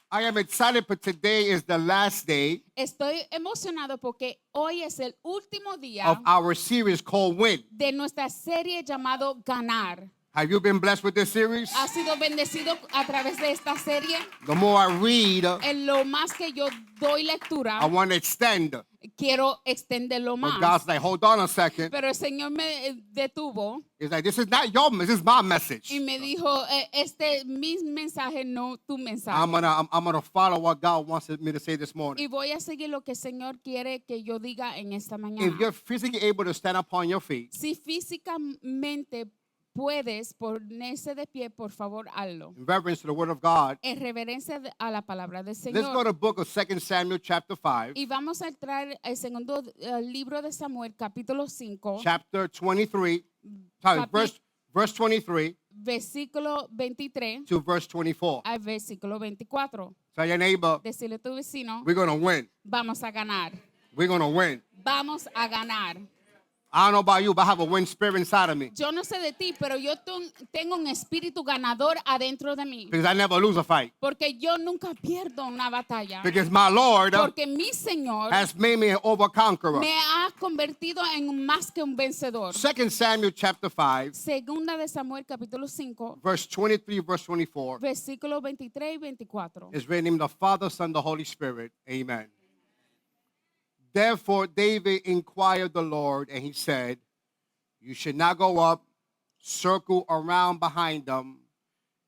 I am excited, but today is the last day Estoy emocionado porque hoy es el último of día our series called Win. de nuestra serie llamado Ganar. Have you been blessed with this series? ¿Has sido bendecido a través de esta serie? The more I read, En lo más que yo doy lectura, I want to extend. quiero extenderlo But más. God's like, hold on a second. Pero el Señor me detuvo He's like, this is not your message, this is my message. y me dijo, mi mensaje, no tu mensaje. I'm gonna follow what God wants me to say this morning. Y voy a seguir lo que el Señor quiere que yo diga en esta If mañana. you're physically able to stand up on your feet, Si físicamente puedes ponerse de pie, por favor, hazlo. in reverence to the word of God, En reverencia a la palabra del let's go Señor. to the book of 2 Samuel chapter 5, Y vamos a entrar al segundo libro de Samuel, capítulo 5, chapter 23, sorry, Capi- verse 23 versículo 23 to verse 24. al versículo 24. Tell your neighbor, Decirle a tu vecino, we're gonna win. vamos a ganar. We're gonna win. Vamos a ganar. I don't know about you, but I have a win spirit inside of me Yo no sé de ti, pero yo tengo un espíritu ganador adentro de mí. because I never lose a fight. Porque yo nunca pierdo una batalla. Because my Lord Porque mi Señor has made me an overconqueror. me ha convertido en más que un vencedor. 2 Samuel chapter 5, Segunda de Samuel, capítulo 5, verse 23, verse 24 versículos 23 y 24. is written in the Father, Son, the Holy Spirit. Amen. Therefore David inquired the Lord, and he said, you should not go up, circle around behind them,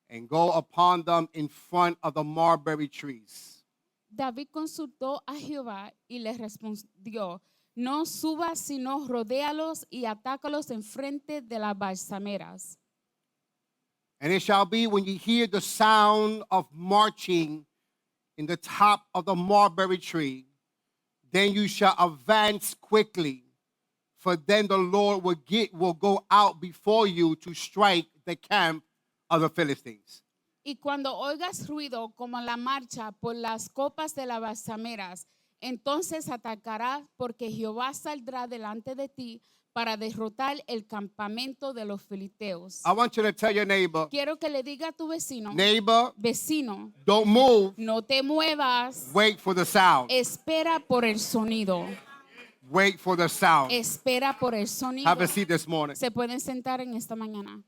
and go upon them in front of the mulberry trees. David consultó a Jehová y le respondió, no subas, sino rodéalos y atácalos enfrente de las balsameras. And it shall be when you hear the sound of marching in the top of the mulberry tree, then you shall advance quickly, for then the Lord will go out before you to strike the camp of the Philistines. Y cuando oigas ruido como la marcha por las copas de las balsameras, entonces atacarás, porque Jehová saldrá delante de ti para derrotar el campamento de los filisteos. I want you to tell your neighbor, Quiero que le diga a tu vecino, vecino, don't move, no te muevas, wait for the sound. espera por el sonido, Wait for the sound. espera por el sonido. Have a seat this morning. Se pueden sentar en esta mañana.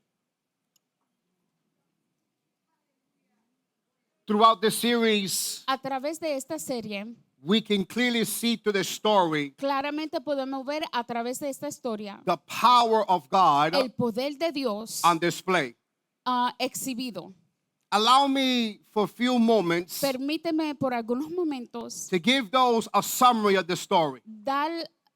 Throughout this series, A través de esta serie, we can clearly see through the story claramente podemos ver a través de esta historia the power of God el poder de Dios on display. Exhibido. Allow me for a few moments Permíteme por algunos momentos to give those a summary of the story. dar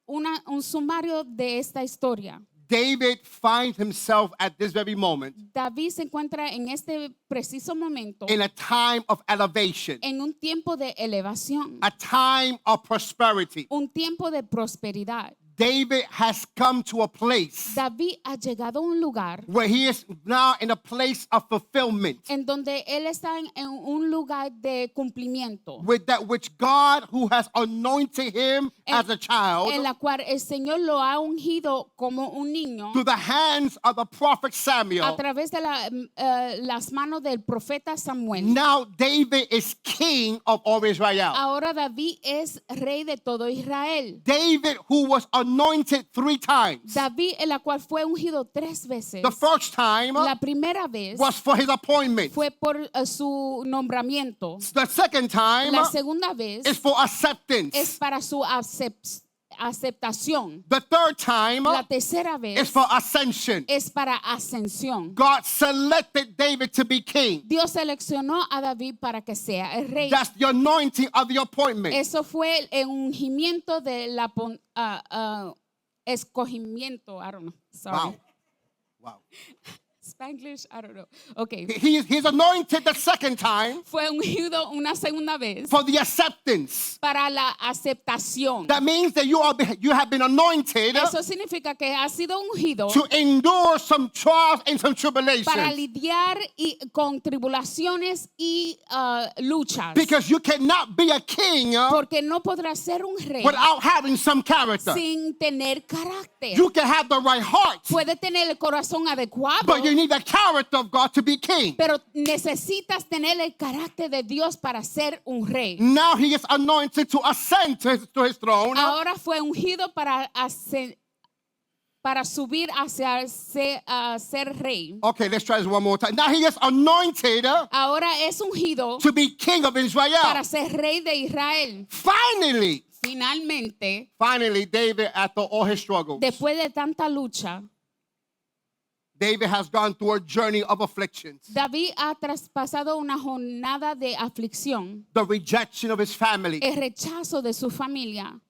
un sumario de esta historia. David finds himself at this very moment David se encuentra en este preciso momento in a time of elevation, en un tiempo de elevación, a time of prosperity. un tiempo de prosperidad. David has come to a place David ha llegado a un lugar where he is now in a place of fulfillment en donde él está en un lugar de cumplimiento, with that which God, who has anointed him as a child en la cual el Señor lo ha ungido como un niño through the hands of the prophet a Samuel. través de las manos del profeta Samuel. Now David is king of all Israel. Ahora David es rey de todo Israel. David, who was anointed 3 times. David, en la cual fue ungido 3 veces. The first time La primera vez was for his appointment. fue por su nombramiento. The second time La segunda vez is for acceptance. es para su aceptación. The third time La tercera is vez for ascension. es para ascensión. God selected David to be king. Dios seleccionó a David para que sea el rey. That's the anointing of the appointment. Eso fue el ungimiento de la escogimiento. I don't know. Sorry. Wow. Spanglish, I don't know. Okay. He's anointed the second time Fue ungido una segunda vez for the acceptance. para la aceptación. That means that you have been anointed Eso significa que ha sido ungido to endure some trials and some para tribulations. lidiar con tribulaciones y luchas. Because you cannot be a king Porque no podrás ser un rey without having some character. sin tener carácter. You can have the right heart, Puede tener el corazón adecuado, but you need the character of God to be king. Pero necesitas tener el carácter de Dios para ser un rey. Now he is anointed to ascend to his throne. Ahora fue ungido para subir hacia ser rey. Okay, let's try this one more time. Now he is anointed Ahora es ungido to be king of Israel. para ser rey de Israel. Finally, Finalmente, David, after all his struggles, después de tanta lucha, David has gone through a journey of afflictions, David ha traspasado una jornada de aflicción, the rejection of his family, el rechazo de su familia,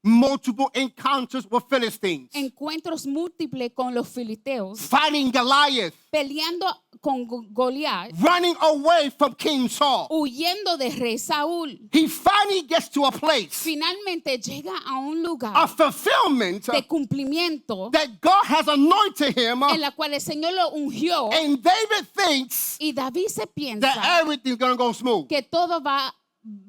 multiple encounters with Philistines, encuentros múltiples con los filisteos, fighting Goliath, peleando con Goliat, running away from King Saul. huyendo de rey Saúl. He finally gets to a place Finalmente llega a un lugar of fulfillment de cumplimiento that God has anointed him, en la cual el Señor lo ungió, and David thinks y David se that piensa everything's going to go smooth. que todo va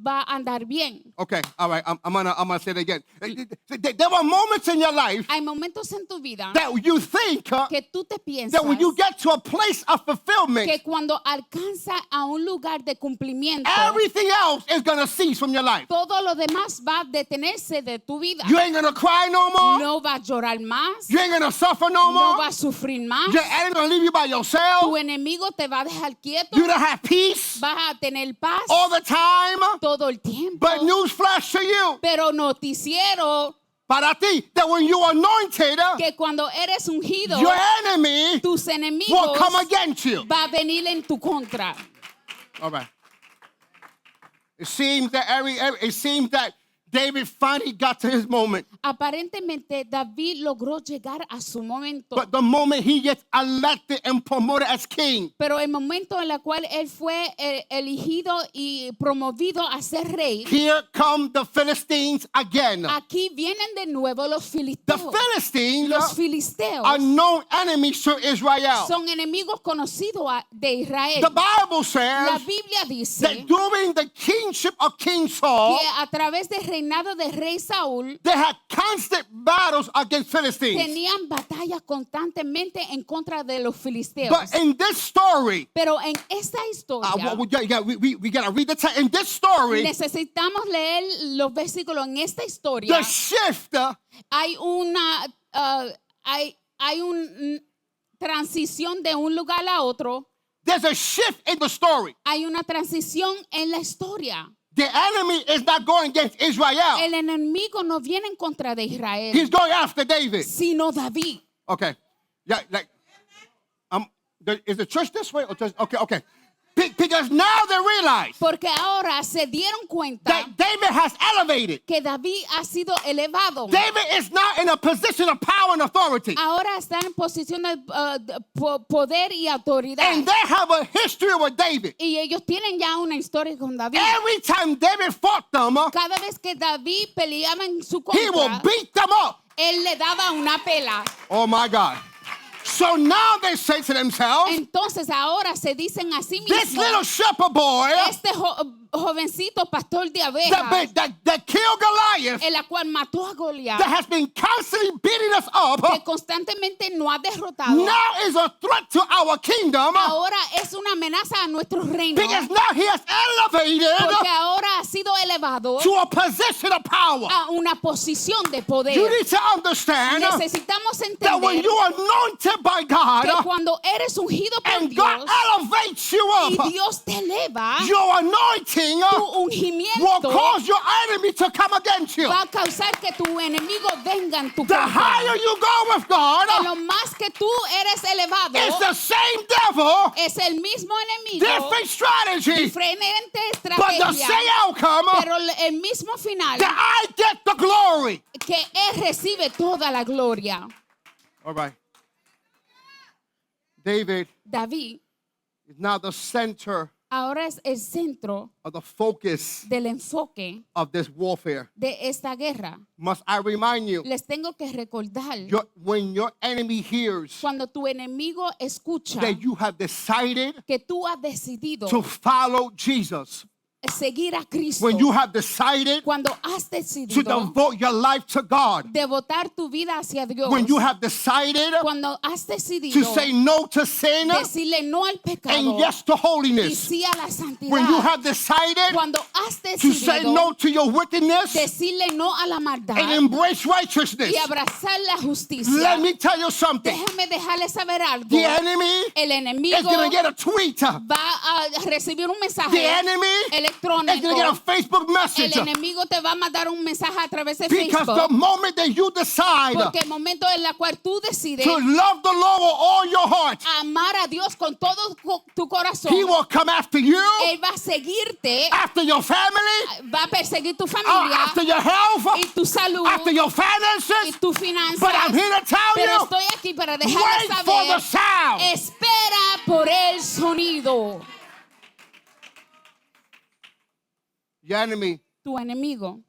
a andar bien. Okay, all right, I'm gonna say it again. There were moments in your life Hay momentos en tu vida that you think que tú te piensas that when you get to a place of fulfillment, que cuando alcanza a un lugar de cumplimiento, everything else is gonna cease from your life. todo lo demás va a detenerse de tu vida. You ain't gonna cry no more. No va a llorar más, You ain't gonna suffer no no va more. a sufrir más. Your enemy gonna leave you by yourself. Tu enemigo te va a dejar quieto, You don't have peace vas a tener paz all the time. todo el tiempo. But newsflash to you, Pero noticiero para ti, that when you are anointed, que cuando eres ungido, your enemy tus will enemigos come against you. va a venir en tu contra. All right. It seems that David finally got to his moment. Aparentemente David logró llegar a su momento, But the moment he gets elected and promoted as king, pero el momento en el cual él fue elegido y promovido a ser rey, here come the Philistines again. aquí vienen de nuevo los The filisteos. Philistines Los filisteos are known enemies to Israel. son enemigos conocidos de Israel. The Bible La says Biblia dice that during the kingship of King Saul, que a través del reinado de rey Saúl they had constant battles against Philistines. tenían batallas constantemente en contra de los filisteos. But in this story, Pero en esta historia we gotta read the text. In this story, necesitamos leer los versículos. En esta historia the shift hay una hay una transición de un lugar a otro. there's a shift in the story. Hay una transición en la historia. The enemy is not going against Israel. El enemigo no viene en contra de Israel, He's going after David. sino David. Okay. Yeah, like is the church this way or just okay. Because now they realize Porque ahora se dieron cuenta that David has elevated. que David ha sido elevado. David is now in a position of power and authority. Ahora está en posición de poder y autoridad. And they have a history with David. Y ellos tienen ya una historia con David. Every time David fought them, Cada vez que David peleaba en su he will contra, beat them up. él le daba una pela. Oh my God. So now they say to themselves, Entonces ahora se dicen a sí this mismos, little shepherd boy este jovencito pastor de abejas, that killed Goliath, en la cual mató a Goliat, that has been constantly beating us up, que constantemente no ha derrotado, now is a threat to our kingdom ahora es una amenaza a nuestro reino, because now he has elevated porque ahora ha sido elevado to a position of power. a una posición de poder. You need to understand Necesitamos that when entender you are anointed by que God cuando eres ungido por and God Dios elevates you y up, Dios te eleva, your anointing tu will ungimiento cause your enemy to come against you. va a causar que tu enemigo venga en tu The higher contra. you go with God, Que lo más que tú eres elevado, it's the same devil, es el mismo enemigo, different strategy, diferente but the estrategia, same outcome pero el mismo final, that I get the glory. que Él recibe toda la gloria. All right. David David is now the center ahora es el centro of the focus del enfoque of this warfare. de esta guerra. Must I remind you, Les tengo que recordar, when your enemy hears cuando tu enemigo escucha that you have decided que tú has decidido to follow Jesus, seguir a Cristo, when you have decided cuando has to decidido devote your life to God, devotar tu vida hacia Dios, when you have decided cuando has to decidido say no to sin decirle no al pecado and yes to y holiness, sí a la santidad, when you have decided cuando has to say decidido no to your wickedness decirle no a la maldad and embrace righteousness, y abrazar la justicia, let me tell you something. déjame dejarle saber algo. The enemy El is enemigo going to get a tweet. va a recibir un The mensaje enemy is going electrónico. to get a Facebook El message. enemigo te va a mandar un mensaje a través de Because the Facebook. moment that you decide Porque el momento en el cual tú decides to love the Lord with all your heart, amar a Dios con todo tu corazón, He will come after you, Él va a seguirte, after your family, va a perseguir tu familia after your health, y tu salud after your y finances. tu finanzas. But I'm here to tell Pero you, estoy aquí para dejarle wait for the saber, sound. espera por el sonido. Your enemy Tu enemigo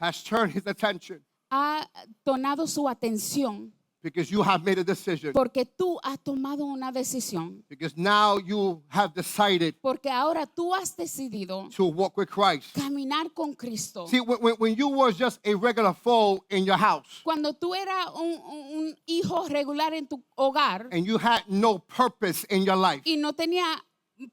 has turned his attention ha tornado su atención because you have made a decision. porque tú has tomado una decisión. Because now you have decided Porque ahora tú has decidido to walk with Christ. caminar con Cristo. See, when you was just a regular foe in your house Cuando tú eras un hijo regular en tu hogar and you had no purpose in your life, y no tenía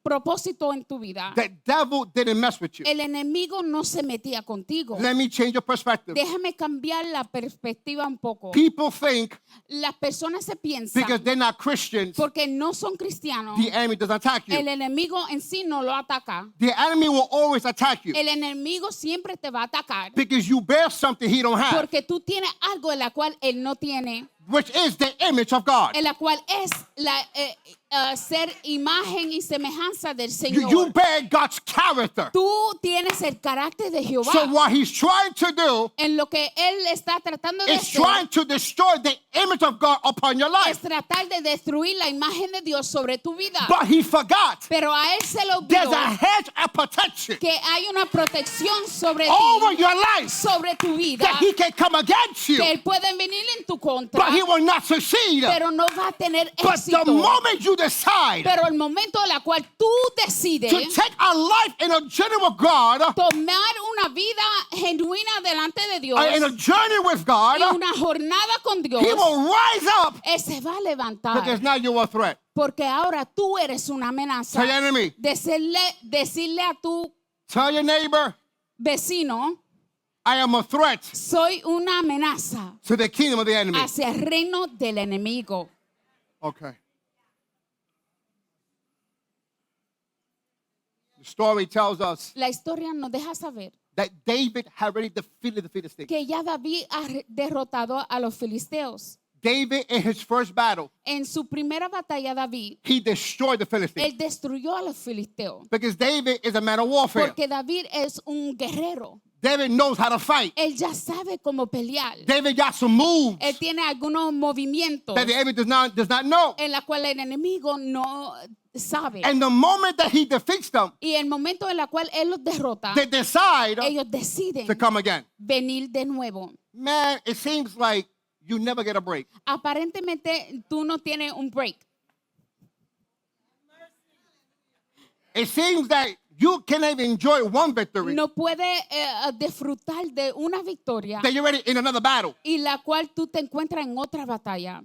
propósito en tu vida, the devil didn't mess with you. el enemigo no se metía contigo. Let me change your perspective. Déjame cambiar la perspectiva un poco. People think Las personas se because piensan they're not Christians, porque no son cristianos, the enemy doesn't attack el you. enemigo en sí no lo ataca. The enemy will always attack you El enemigo siempre te va a atacar because you bear something he don't have, porque tú tienes algo en la cual él no tiene, which is the image of God. en la cual es ser imagen y semejanza del You Señor. bear God's character. Tú tienes el carácter de Jehová. So what he's trying to do En lo que él está tratando de is hacer trying to destroy the image of God upon your es life. tratar de destruir la imagen de Dios sobre tu vida. But he forgot Pero a él se le there's olvidó a hedge of protection que hay una protección sobre over ti, your life sobre tu vida, that he can come against you, que él puede venir en tu contra, but he will not succeed. pero no va a tener But the éxito. moment you decide Pero el momento en el cual tú decides to take a life in a journey with God, tomar una vida genuina delante de Dios in a journey with God, y una jornada con Dios, he will rise up él se va a levantar because now you're a threat. porque ahora tú eres una amenaza. Tell your enemy, Decirle a tu tell your neighbor, vecino, I am a threat soy una amenaza to the kingdom of the enemy. hacia el reino del enemigo. Okay. The story tells us La historia nos deja saber that David had already defeated the Philistines. que ya David ha derrotado a los filisteos. David, in his first battle, En su primera batalla, David, he destroyed the Philistines él destruyó a los filisteos. because David is a man of warfare. Porque David es un guerrero. David knows how to fight. Él ya sabe cómo pelear. David got some moves Él tiene algunos movimientos that the enemy does not know. en la cual el enemigo no sabe. And the moment that he defeats them, Y el momento en el cual él los derrota, they decide ellos deciden to come again. venir de nuevo. Man, it seems like you never get a break. Aparentemente tú no tienes un break. It seems that you can't even enjoy one victory, No puedes disfrutar de una victoria that you're ready in another battle. y la cual tú te encuentras en otra batalla.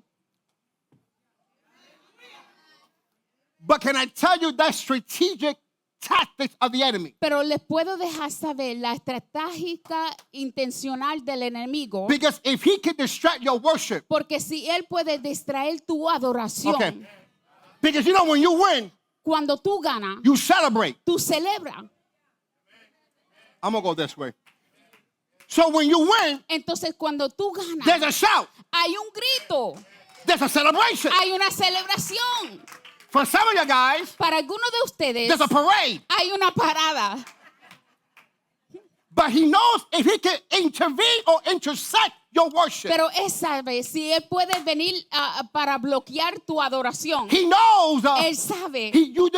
But can I tell you that strategic tactics of the enemy? Pero les puedo dejar saber la estratégica intencional del enemigo. Because if he can distract your worship, Porque si él puede distraer tu adoración, okay. Because you know when you win, cuando tú ganas, you celebrate. tú celebras. I'm gonna go this way. So when you win, Entonces cuando tú there's ganas, a shout, hay un grito, there's a celebration. hay una celebración. For some of you guys, Para algunos de ustedes there's a parade. hay una parada. But he knows if he can intervene or intersect your worship. Pero él sabe si él puede venir para bloquear tu adoración. He knows Él sabe you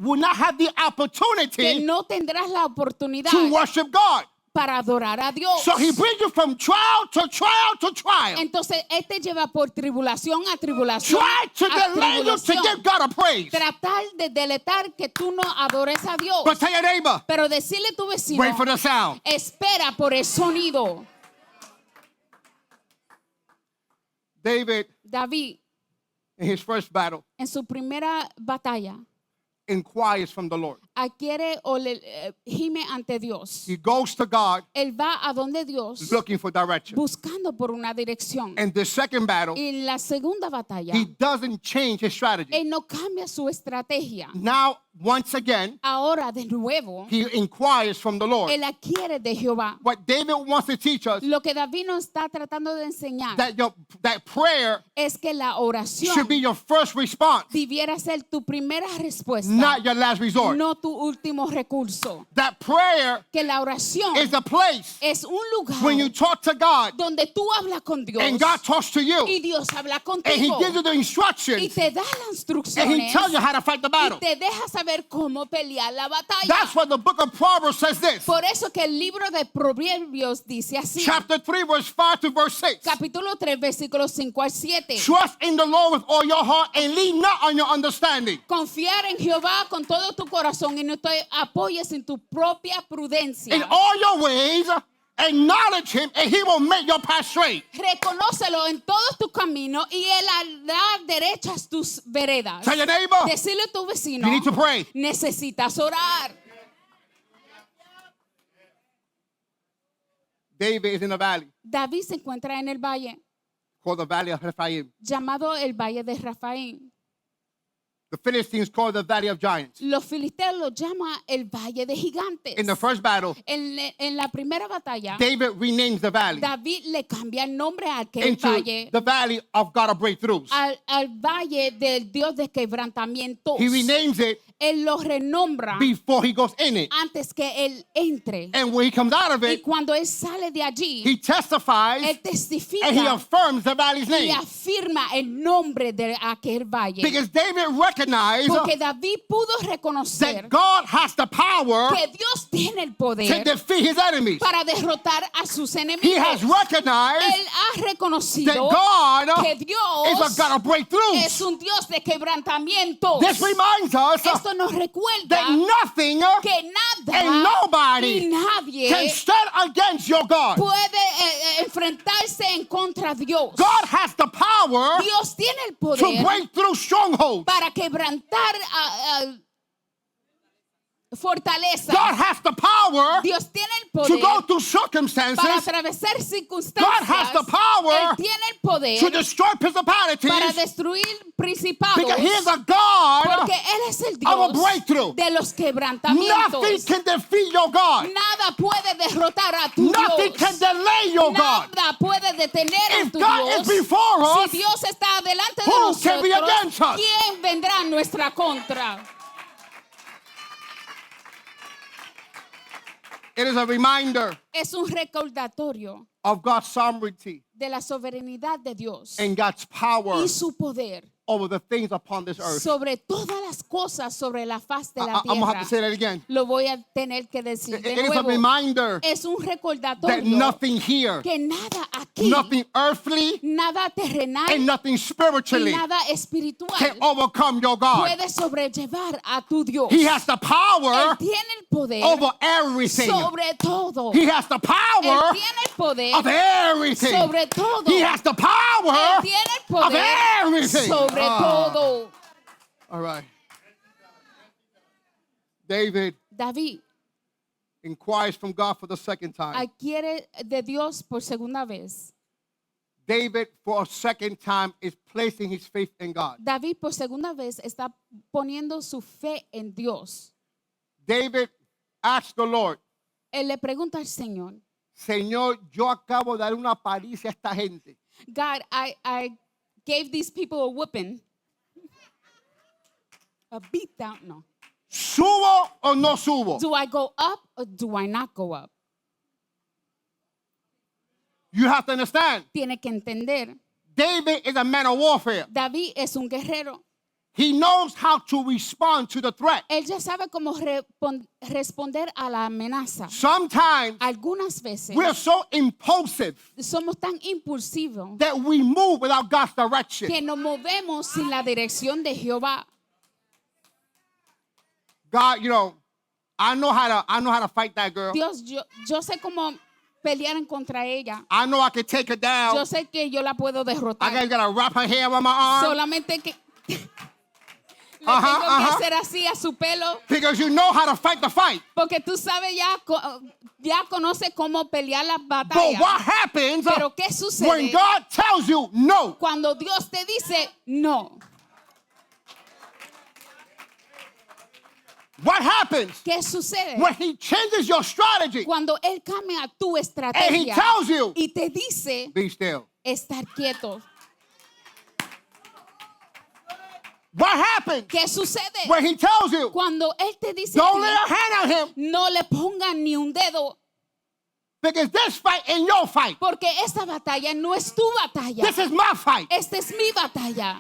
will not have the que opportunity no tendrás la oportunidad to worship God. para adorar a Dios. So he brings you from trial to trial to trial. Entonces, él te lleva por tribulación a tribulación, Try to a delay your attempt to give God a praise. tratar de deletar que tú no adores a Dios. But tell your neighbor, Pero decirle a tu vecino, wait for the sound. espera por el sonido. David, David, in his first battle, en su primera batalla, inquires from the Lord. adquiere o gime ante Dios. He goes to God Él va a donde Dios looking for direction. buscando por una dirección. In the second battle, Y en la segunda batalla, he doesn't change his strategy. él no cambia su estrategia. Now, once again, Ahora de nuevo, he inquires from the Lord. él adquiere de Jehová. What David wants to teach us Lo que David nos está tratando de enseñar that prayer es que la oración should be your first response, debiera ser tu primera respuesta, not your last resort. no tu último recurso. That prayer Que la oración is a place es un lugar when you talk to God donde tú hablas con Dios and God talks to you y Dios habla and he contigo gives you the y instructions te da las and he instrucciones tells you how to fight the y battle. te deja saber cómo pelear la batalla. That's what the book of Proverbs says this. Por eso que el libro de Proverbios dice así, Chapter 3, verse 5 to verse 6. capítulo 3, versículos 5 al 7. Trust in the Lord with all your heart and lean not on your understanding. Confiar en Jehová con todo tu corazón y no te apoyes en tu propia prudencia. In all your ways, acknowledge him and he will make your path straight. Reconócelo en todos tus caminos y él hará derechas tus veredas. Tell your neighbor, Decirle a tu vecino, you need to pray. necesitas orar. David is in a valley David se encuentra en el valle called the Valley of Rephaim. llamado el Valle de Rafaín. The Philistines call it the Valley of Giants. Los filisteos lo llaman el Valle de Gigantes. In the first battle, En la primera batalla, David renames the valley David le cambia el nombre a aquel into valle, the Valley of God of Breakthroughs. al valle del Dios de quebrantamientos. He renames it Él lo renombra before he goes in it. antes que él entre. And when he comes out of Y it, cuando él sale de allí, he testifies él testifica and he affirms the valley's y name. afirma el nombre de aquel valle. Because David recognized Porque David pudo reconocer that God has the power que Dios tiene el to poder defeat his enemies. para derrotar a sus He enemigos. has recognized Él ha that reconocido God que is a Dios God of breakthroughs. es un Dios de quebrantamientos. This reminds us Esto nos recuerda that nothing que nada and nobody y nadie can stand against your God. puede enfrentarse en contra de Dios. God has the power Dios tiene el to poder break through strongholds. para quebrantar fortaleza. God has the power Dios tiene el to poder go through para circumstances atravesar circunstancias. God has the power Él tiene el poder to destroy para principalities destruir principados. because He is a God Porque Él es el of a Dios breakthrough. de los Nothing quebrantamientos. can defeat your God. Nada puede derrotar a tu Nothing Dios. can delay your God. Nada puede detener a If tu God Dios. is before us, Si Dios está delante de who can be nosotros, against us? ¿quién vendrá en nuestra contra? it is a reminder Es un recordatorio of God's sovereignty de la soberanía de Dios and God's power y su poder over the things upon this earth. sobre todas las cosas sobre la faz de la I'm going to have to say tierra. that again. Lo voy a tener que decir It de is a nuevo. reminder Es un that recordatorio nothing here, que nada aquí, nothing earthly, nada terrenal and nothing y spiritually nada espiritual can overcome your God. puede sobrellevar a tu Dios. He has the power Él tiene el poder over everything. sobre todo. He has the Él power tiene el poder of everything. sobre todo. He has the power Él tiene el of poder everything. sobre todo. All right. David David inquires from God for the second time. adquiere de Dios por segunda vez. David, for a second time, is placing his faith in God. David por segunda vez está poniendo su fe en Dios. David asked the Lord, Él le pregunta al Señor, Señor, yo acabo de dar una paliza a esta gente. God, I gave these people a whipping. A beat down, no. ¿Subo o no subo? Do I go up or do I not go up? You have to understand, Tiene que entender, David is a man of warfare. David es un guerrero. He knows how to respond to the threat. Él ya sabe cómo responder a la amenaza. Sometimes Algunas veces we're so impulsive somos tan impulsivos that we move without God's direction. que nos movemos sin la dirección de Jehová. God, I know how to fight that girl. Dios, yo sé cómo pelear en contra ella. I know I can take her down. Yo sé que yo la puedo I derrotar. gotta wrap her hair around my arm Solamente que le tengo que hacer así a su pelo. because you know how to fight the fight. Porque tú sabes ya conoce cómo pelear las But batallas. what happens Pero ¿qué when sucede God tells you no? cuando Dios te dice no? What happens ¿Qué sucede when He changes your strategy cuando Él cambia tu and He estrategia tells you, y te dice be still? estar quieto? What happens ¿Qué sucede when He tells you, cuando Él te dice don't lay a hand on him no le pongan ni un dedo? because this fight ain't your fight. Porque esta batalla no es tu batalla. This is my fight. Esta es mi batalla.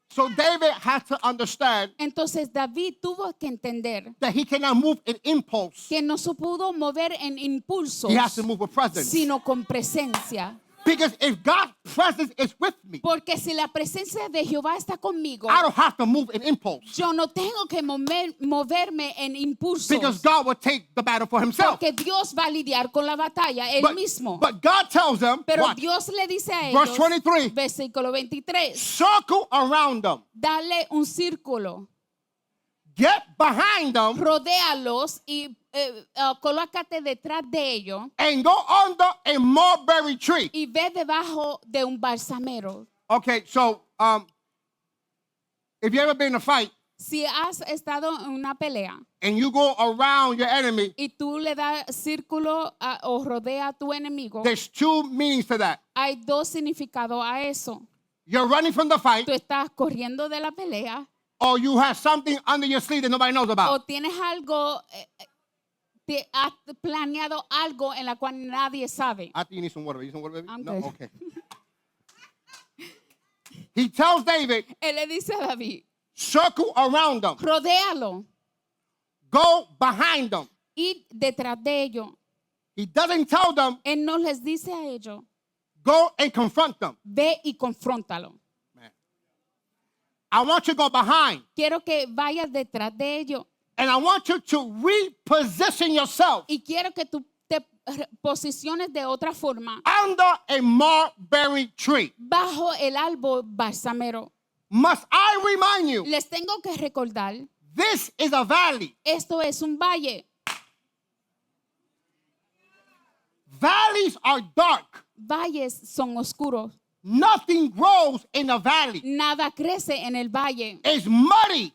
So David had to understand Entonces David tuvo que entender that he cannot move in impulse. que no se pudo mover en impulsos, He has to move with presence. sino con presencia. Because if God's presence is with me, Porque si la presencia de Jehová está conmigo, I don't have to move in impulse. yo no tengo que moverme en impulsos. Because God will take the battle for Himself. Porque Dios va a lidiar con la batalla él mismo. But God tells them, Pero watch, Dios le dice a Verse ellos, 23. versículo 23, circle around them, dale un círculo, get behind them, rodéalos y colócate detrás de ellos and go under a mulberry tree. y ve debajo de un balsamero. Okay, so if you ever been in a fight Si has estado en una pelea and you go around your enemy, y tú le das círculo o rodea a tu enemigo, there's two meanings to that. hay dos significados a eso. You're running from the fight, Tú estás corriendo de la pelea or you have something under your sleeve that nobody knows o about. tienes algo, te has planeado algo en la cual nadie sabe. I think you need some water. You need some water, baby? I'm No? good. Okay. He tells David, Él le dice a David, circle around them, rodéalo go behind them. y detrás de ellos. He doesn't tell them, Él no les dice a ellos, go and confront them. ve y confróntalo. Man. I want you to go behind. Quiero que vayas detrás de ellos And I want you to reposition yourself y quiero que tú te posiciones de otra forma under a mulberry tree. bajo el árbol balsamero. Must I remind you, Les tengo que recordar, this is a valley. esto es un valle. Valleys are dark. Valles son oscuros. Nothing grows in a valley. Nada crece en el valle. It's muddy.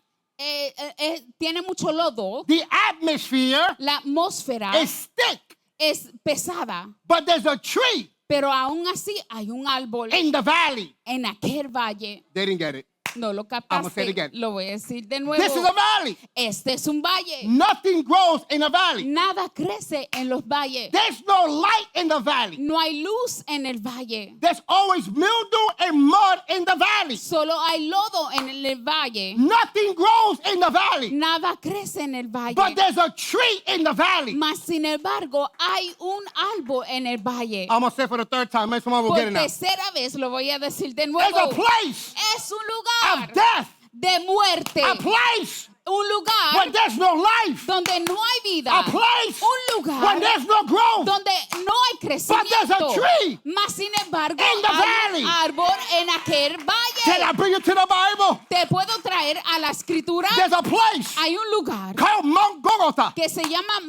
Tiene mucho lodo. The atmosphere La atmósfera is thick. es pesada. But there's a tree Pero aún así hay un árbol in the valley. en aquel valle. They didn't get it. No lo I'ma say it captaste. again. Lo voy a decir de nuevo. This is a valley. Este es un valle. Nothing grows in a valley. Nada crece en los valles. There's no light in the valley. No hay luz en el valle. There's always mildew and mud in the valley. Solo hay lodo en el valle. Nothing grows in the valley. Nada crece en el valle. But there's a tree in the valley. Mas sin embargo, hay un árbol en el valle. I'm going to say it for the third time. Maybe someone will Por get it now. tercera vez lo voy a decir de There's nuevo. a place Es un lugar of death. de muerte. A place Un lugar where there's no life. donde no hay vida. A place Un where lugar there's no growth. donde no hay there's a crecimiento. tree Mas sin embargo, in the hay valley. un árbol en aquel Can valle. I bring you to the Bible? Te puedo traer a la escritura. There's a place Hay un lugar called Mount Golgotha. que se llama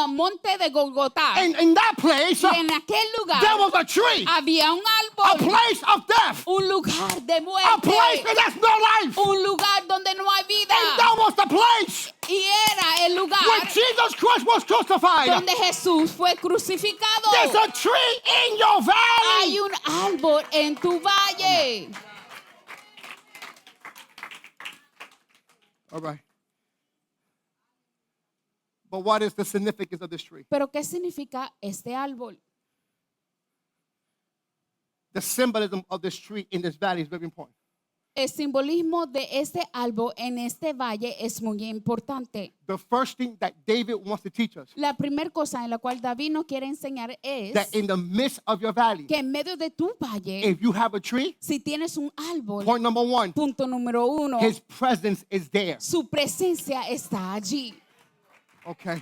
Monte de Golgotá. And in that place, Y en aquel lugar there was a tree. había un A árbol. place of death. Un lugar de A place muerte. where there's no life. Un lugar donde no hay vida. And that was the place Y era el lugar when Jesus Christ was crucified. donde Jesús fue crucificado. There's a tree in your Hay valley. un árbol en tu valle. All right. But what is the significance of this tree? Pero ¿qué significa este árbol? The symbolism of this tree in this valley is very important. El simbolismo de este árbol en este valle es muy importante. The first thing that David wants to teach us, La primera cosa en la cual David nos quiere enseñar es that in the midst of your valley, que en medio de tu valle, if you have a tree, si tienes un árbol, point number one, punto número uno, his presence is there. su presencia está allí. Okay.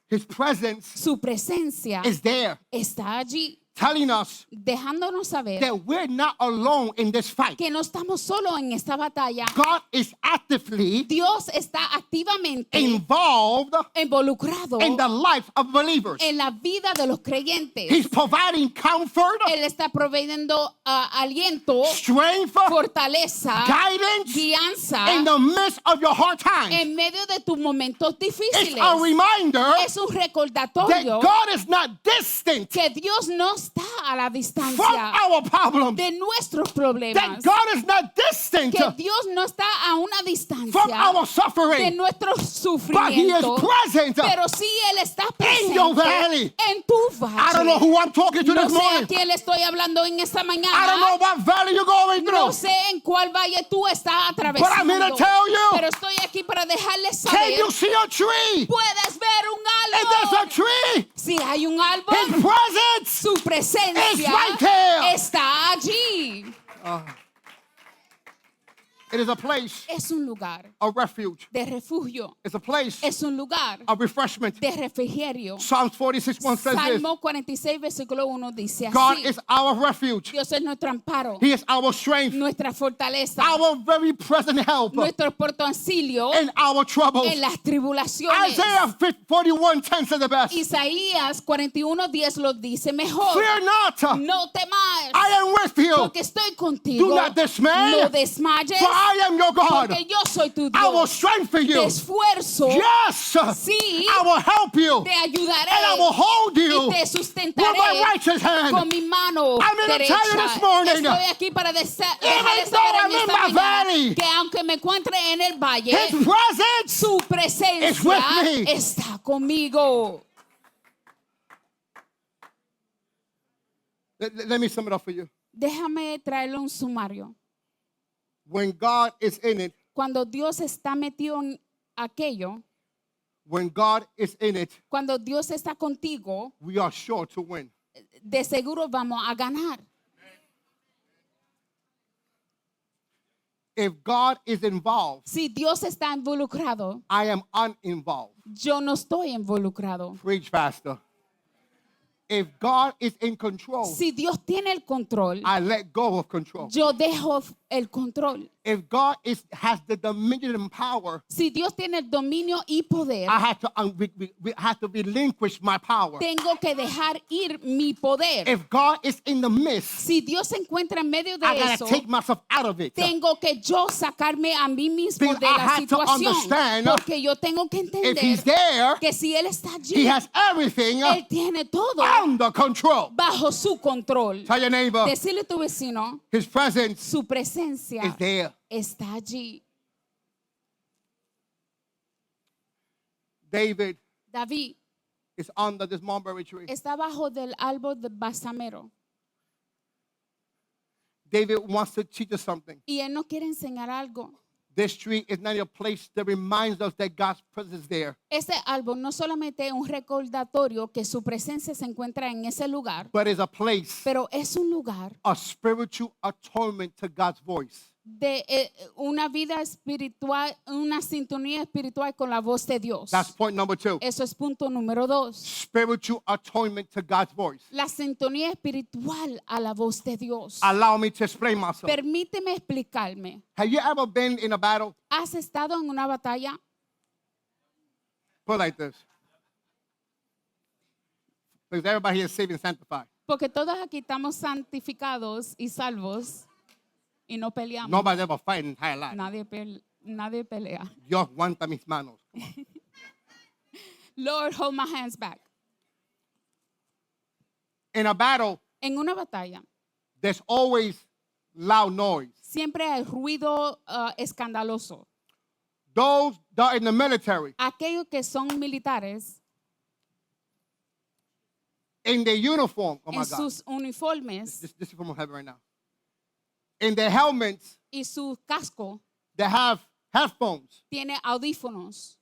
His presence Su presencia is there, está allí, telling us dejándonos saber that we're not alone in this fight. que no estamos solos en esta batalla. God is actively Dios está activamente involved involucrado in the life of believers. en la vida de los creyentes. He's providing comfort, Él está proveyendo aliento, strength, fortaleza, guidance guianza in the midst of your hard times. en medio de tus momentos It's difíciles. a reminder Es un that recordatorio God is not distant que Dios no está a la from distancia our problems. de nuestros That problemas. God is not distant Que Dios no está a una from distancia our de suffering. nuestro But He is sufrimiento. present. Pero sí Él está in your presente valley. en tu I don't know valle. who I'm talking to No this sé a morning. quién le estoy hablando en esta I don't know mañana. what valley you're going No through. sé en cuál valle tú estás But I'm here atravesando. to tell you, Pero estoy aquí para dejarles can saber. you see a tree? Puedes ver un If there's a árbol. tree, Si hay un His árbol, presence su presencia is right there. está allí. It is a place Es un lugar of refuge. de refugio. It's a place Es un lugar of refreshment. de refrigerio. Psalms 46:1 says this. Salmo 46, versículo 1 dice God así. is our refuge. Dios es nuestro amparo, He is our strength, nuestra fortaleza, our very present help nuestro porto auxilio in our troubles. en las tribulaciones. Isaiah 41:10 says the best. Isaías 41:10 lo dice mejor. Fear not, No temas, I am with you. porque estoy contigo. Do not dismay, No desmayes, for I am your God. porque yo soy tu I will Dios. strengthen Te you. esfuerzo, Yes, sí, I will help you. te ayudaré And I will hold you y te with sustentaré my righteous hand. con mi mano I'm gonna derecha. tell you this morning, Estoy aquí para dejarles even saber though en I'm in esta my mañana valley, que aunque me encuentre en el valle, His presence su is presencia with me. está conmigo. Let me sum it up for you. Déjame traerle un sumario. When God is in it, Cuando Dios está metido en aquello, when God is in it, cuando Dios está contigo, we are sure to win. de seguro vamos a ganar. If God is involved, Si Dios está involucrado, I am uninvolved. yo no estoy involucrado. Preach, Pastor. If God is in control, Si Dios tiene el control, I let go of control. yo dejo el control. If God has the dominion and power, Si Dios tiene el dominio y poder, I have to have to relinquish my power. tengo que dejar ir mi poder. If God is in the midst, Si Dios se encuentra en medio de I gotta eso, take myself out of it. tengo que yo sacarme a mí mismo Because de I la have to situación. understand, Porque yo tengo que If He's entender there, que si Él está allí, He has everything Él tiene todo under control. bajo su control. Tell your neighbor, Decirle a tu vecino, His presence su presencia is there. está allí. David David is under this mulberry tree. está bajo del árbol de balsamero David wants to teach us something. y él nos quiere enseñar algo. This tree is not a place that reminds us that God's presence is there, Este árbol no solamente es un recordatorio que su presencia se encuentra en ese lugar, but is a place pero es un lugar of spiritual atonement to God's voice. de una vida espiritual, una sintonía espiritual con la voz de Dios. That's point number 2. Eso es punto número 2. Spiritual atonement to God's voice. La sintonía espiritual a la voz de Dios. Allow me to explain myself. Permíteme explicarme. Have you ever been in a battle? ¿Has estado en una batalla? Put it like this. Because everybody here is saved and sanctified. Porque todos aquí estamos santificados y salvos y no peleamos. Nobody's ever fight in entire life. Nadie pelea. Dios aguanta mis manos. Come on. Lord, hold my hands back. In a battle, En una batalla there's always loud noise. siempre hay ruido escandaloso. Those that are in the military, Aquellos que son militares in their uniform, oh my en God. sus uniformes, This is from heaven right now. in their helmets y su casco that have headphones tiene audífonos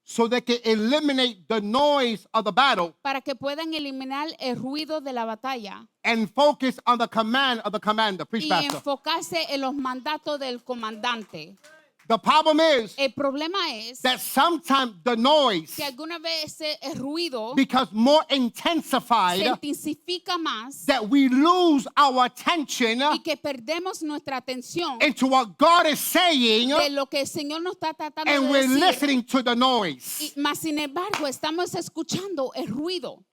so they can eliminate the noise of the battle para que puedan eliminar el ruido de la batalla and focus on the command of the commander. Preach, y Pastor. enfocarse en los mandatos del comandante. The problem is El problema es that sometimes the noise que algunas veces el ruido becomes more se intensified intensifica más that we lose our attention y que perdemos nuestra atención into what God is saying de lo que el Señor nos está tratando and de we're decir. listening to the noise. Más sin embargo, estamos escuchando el ruido.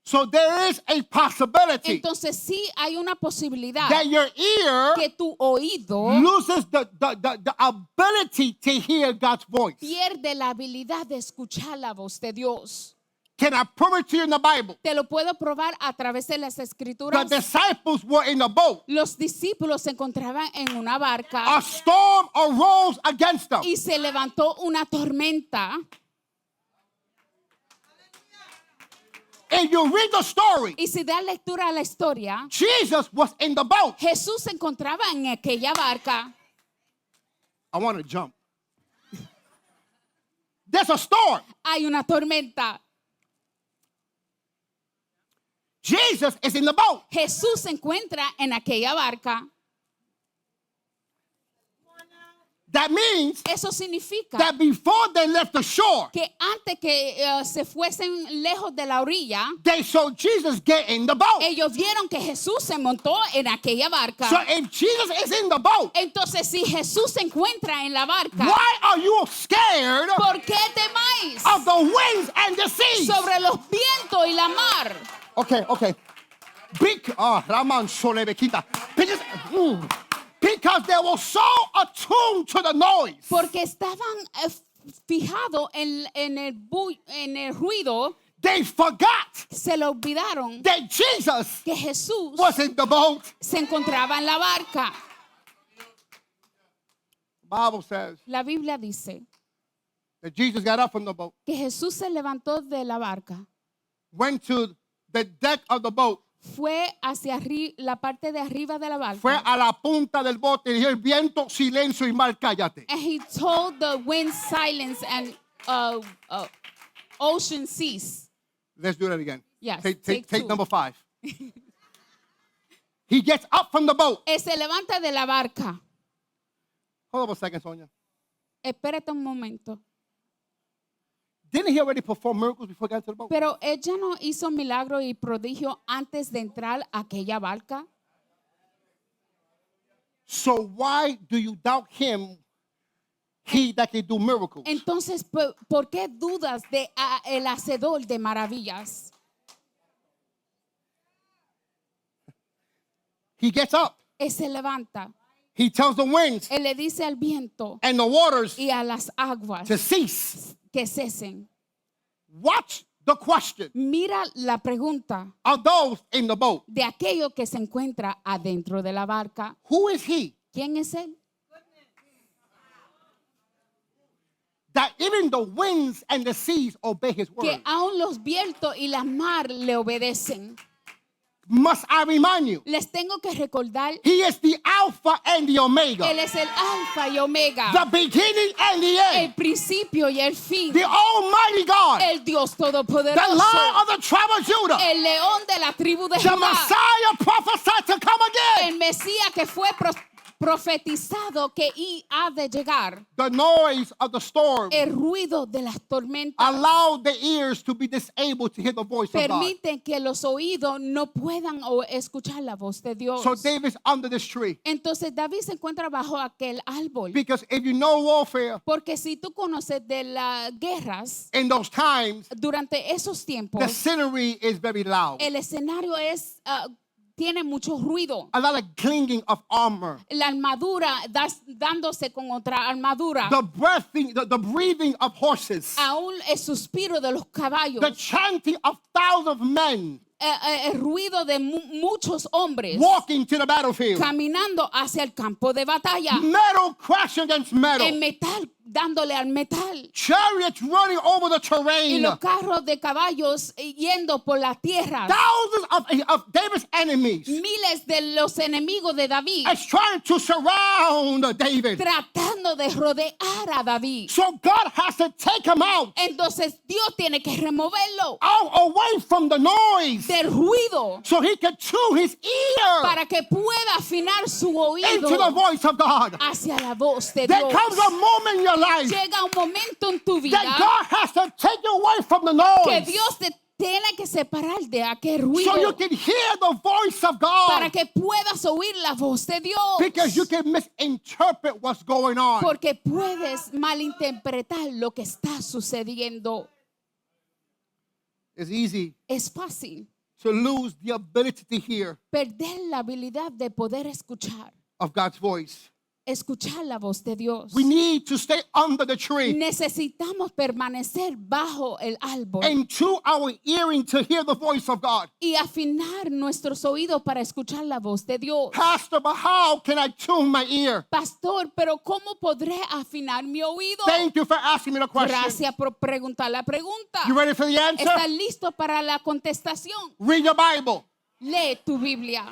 So there is a possibility Entonces sí hay una posibilidad that your ear que tu oído loses the ability to hear God's voice. pierde la habilidad de escuchar la voz de Dios. Can I prove it to you in the Bible? Te lo puedo probar a través de las The escrituras. disciples were in the boat. Los discípulos se encontraban en una barca A storm arose against them. y se levantó una tormenta. If you read the story, Y si das lectura a la historia, Jesus was in the boat. Jesús se encontraba en aquella barca. I want to jump. There's a storm. Hay una tormenta. Jesus is in the boat. Jesús se encuentra en aquella barca. That means Eso significa that before they left the shore, que antes que se fuesen lejos de la orilla, they saw Jesus get in the boat. ellos vieron que Jesús se montó en aquella barca. So if Jesus is in the boat, Entonces, si Jesús se encuentra en la barca, why are you scared ¿por qué temáis of the winds and the seas? sobre los vientos y la mar? Okay. Raman Solebequita. Because they were so attuned to the noise Porque estaban fijados en el ruido, they forgot se le olvidaron that Jesus que Jesús was in the boat. se encontraba en la barca. The Bible says La Biblia dice that Jesus got up from the boat, que Jesús se levantó de la barca, went to the deck of the boat, fue hacia la parte de arriba de la fue barca, a la punta del bote y dijo: el viento, silencio y mar, cállate. and he told the wind silence and ocean cease. Let's do that again. Yes, Take take two. number 5. He gets up from the boat. Se levanta de la barca. Hold on a second, Sonia. Espérate un momento. Didn't he already perform miracles before he got to the boat? Pero ella no hizo milagro y prodigio antes de entrar a aquella barca. So why do you doubt him, he that can do miracles? Entonces, ¿por qué dudas de el hacedor de maravillas? He gets up. Él se levanta. He tells the winds Él le dice al viento and the waters y a las aguas to cease. que cesen. Watch the question Mira la pregunta of those in the boat. de aquello que se encuentra adentro de la barca. Who is he ¿Quién es él? that even the winds and the seas obey his word? Que aún los vientos y la mar le obedecen. Must I remind you? Les tengo que recordar, He is the Alpha and the Omega, él es el alfa y omega, the beginning and the el end, principio y el fin, the Almighty God, el Dios the todopoderoso, Lion of the tribe of Judah, el león de la tribu de the Judá, Messiah prophesied to come again. el Mesías que fue profetizado que ha de llegar. The noise of the storm El ruido de las tormentas allowed the ears to be disabled to hear the voice of God. permiten que los oídos no puedan escuchar la voz de Dios. So David's under this tree. Entonces David se encuentra bajo aquel árbol. Because if you know warfare Porque si tú conoces de las guerras, in those times, durante esos tiempos, the scenery is very loud. el escenario tiene mucho ruido. A lot of clinging of armor. La armadura dándose con otra armadura. The breathing of horses. Aún el suspiro de los caballos. The chanting of thousands of men El ruido de muchos hombres walking to the battlefield. caminando hacia el campo de batalla. Metal crashing against metal. El metal dándole al metal. Chariots running over the Y terrain. los carros de caballos yendo por la tierra. Thousands of David's enemies Miles de los enemigos de David is trying to surround David. tratando de rodear a David. So God has to take him out Entonces Dios tiene que removerlo away from the noise del ruido so he can tune his ear para que pueda afinar su into the oído voice of God. hacia la voz de There Dios. comes a moment in your life Llega un momento en tu vida that God has to take you away from the que noise Dios te tiene que separar de aquel so you ruido can hear the voice of para God, que puedas oír la voz de Dios. because you can misinterpret what's going on. Porque puedes malinterpretar lo que está sucediendo. It's easy Es fácil to lose the ability to hear perder la habilidad de poder escuchar. of God's voice. Escuchar la voz de Dios. We need to stay under the tree Necesitamos permanecer bajo el árbol and tune our hearing to hear the voice of God. y afinar nuestros oídos para escuchar la voz de Dios. Pastor, but how can I tune my ear? Pastor, pero ¿cómo podré afinar mi oído? Thank you for asking me the question. Gracias por preguntar la pregunta. You ready for the answer? ¿Estás listo para la contestación? Read your Bible. Lee tu Biblia.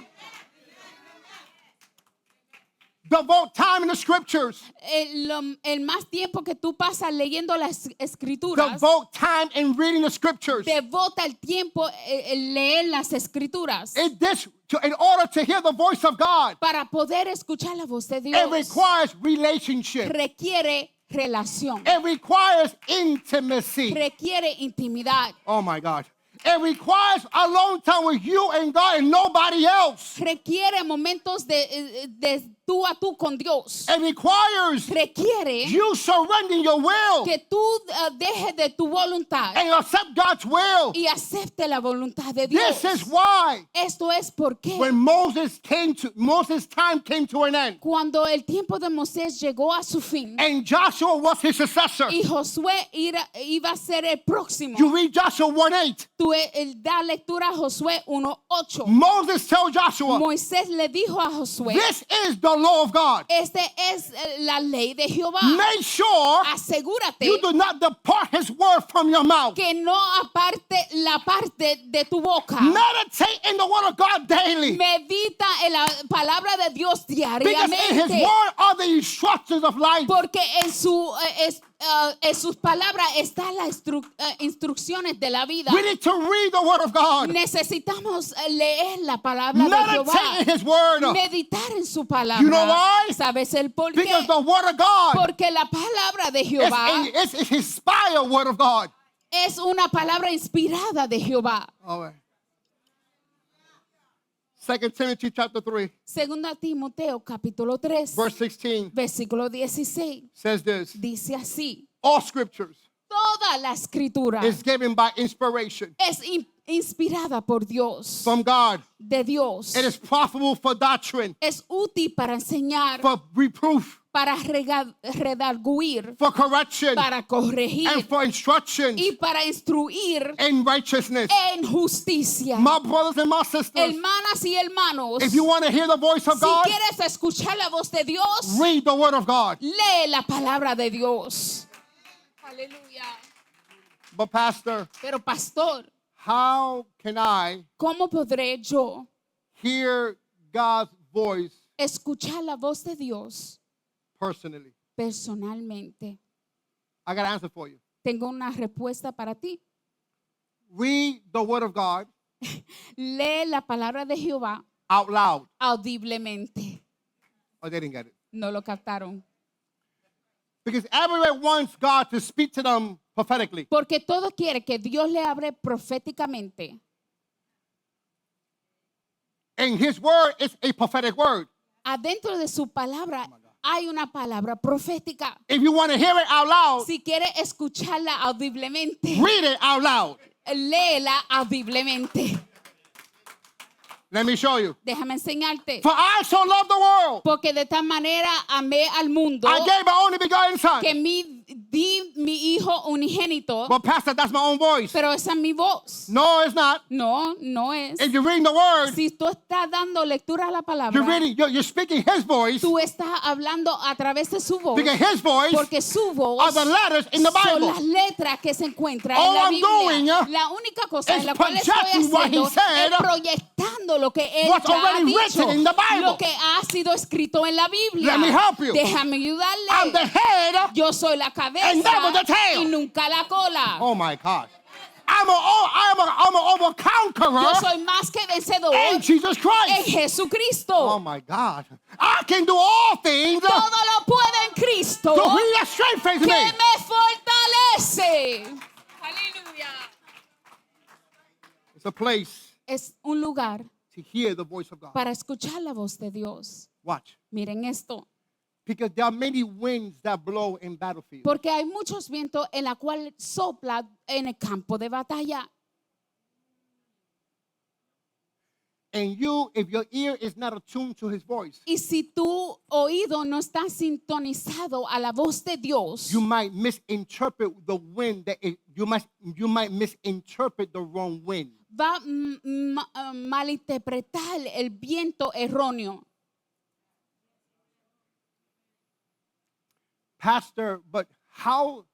Devote time in the scriptures. El más tiempo que tú pasas leyendo las escrituras, Devote time in reading the scriptures. devota el tiempo en leer las escrituras In order to hear the voice of God, para poder escuchar la voz de it Dios. requires relationship. Requiere relación, It requires intimacy. requiere intimidad, Oh my God. It requires alone time with you and God and nobody else. requiere momentos de tú a tú con Dios. It requires Requiere you surrendering your will que tú dejes de tu voluntad and accept God's will. y acepte la voluntad de Dios. This is why Esto es porque when Moses' time came to an end cuando el tiempo de Moisés llegó a su fin and Joshua was his successor. y Josué iba a ser el próximo, You read Joshua 1:8. tú da lectura a Josué 1:8. Moses tells Joshua, Moisés le dijo a Josué, this is the law of God. este es la ley de Jehová. Make sure Asegúrate you do not depart his word from your mouth. que no aparte la parte de tu boca. Meditate in the word of God daily. Medita en la palabra de Dios Because in his diariamente. word are the instructions of life. Porque en sus palabras están las instrucciones de la vida. We need to read the word of God. Necesitamos leer la palabra de Jehová. Meditate in his word. Meditar en su palabra. You know why? ¿Sabes el por qué? Because the word of God Porque la palabra de Jehová is his inspired word of God. es una palabra inspirada de Jehová. All right. 2 Timothy chapter 3, Segunda Timoteo capítulo 3, verse 16 versículo 16. says this. Dice así: All scriptures toda la escritura is given by inspiration es inspirada por Dios, from God. de Dios. It is profitable for doctrine, Es útil para enseñar, for reproof, para redarguir, for correction, para corregir and for instruction y para instruir in righteousness. en justicia. My brothers and my sisters, Hermanas y hermanos, if you want to hear the voice of si God, quieres escuchar la voz de Dios, read the word of God. lee la palabra de Dios. Aleluya. But pastor, Pero pastor, how can I ¿cómo podré yo hear God's voice escuchar la voz de Dios personally? personalmente? I got an answer for you. Tengo una respuesta para ti. Read the word of God Lee la palabra de Jehová out loud. audiblemente. Oh, they didn't get it. No lo captaron. Because everyone wants God to speak to them prophetically. Porque todo quiere que Dios le hable proféticamente. And his word is a prophetic word. Adentro de su palabra hay una palabra profética. If you want to hear it out loud, Si quiere escucharla audiblemente, read it out loud. léela audiblemente. Let me show you. Déjame enseñarte. For I so loved the world, Porque de tal manera amé al mundo I gave my only begotten son, que mi di mi hijo unigénito, Well, Pastor, that's my own voice. pero esa es mi voz. No, it's not. No, no es. If you're reading the word, Si tú estás dando lectura a la palabra, you're speaking his voice, tú estás hablando a través de su voz, because his voice porque su voz are the letters in the son Bible. las letras que se encuentran All en la I'm doing, Biblia. La única cosa is en la cual estoy projecting what he haciendo said, es proyectando lo que él what's ya ha already dicho, written in the Bible. lo que ha sido escrito en la Biblia. Let me help you. Déjame I'm ayudarle. the head. Yo soy la cabeza and never the tail. y nunca la cola. Oh my God. I'm an over Yo conqueror soy más que vencedor in Jesus en Christ. Jesucristo. Oh my God. I can do all things Todo lo puedo en Cristo to he that strengthens que me. me fortalece. Aleluya. It's a place Es un lugar to hear the voice of God. para escuchar la voz de Dios. Watch. Miren esto, Because there are many winds that blow in battlefield. porque hay muchos vientos en la cual sopla en el campo de batalla. And you, if your ear is not attuned to his voice, Y si tu oído no está sintonizado a la voz de Dios, you might misinterpret the wind you might misinterpret the wrong wind. va a malinterpretar el viento erróneo. Pastor, but how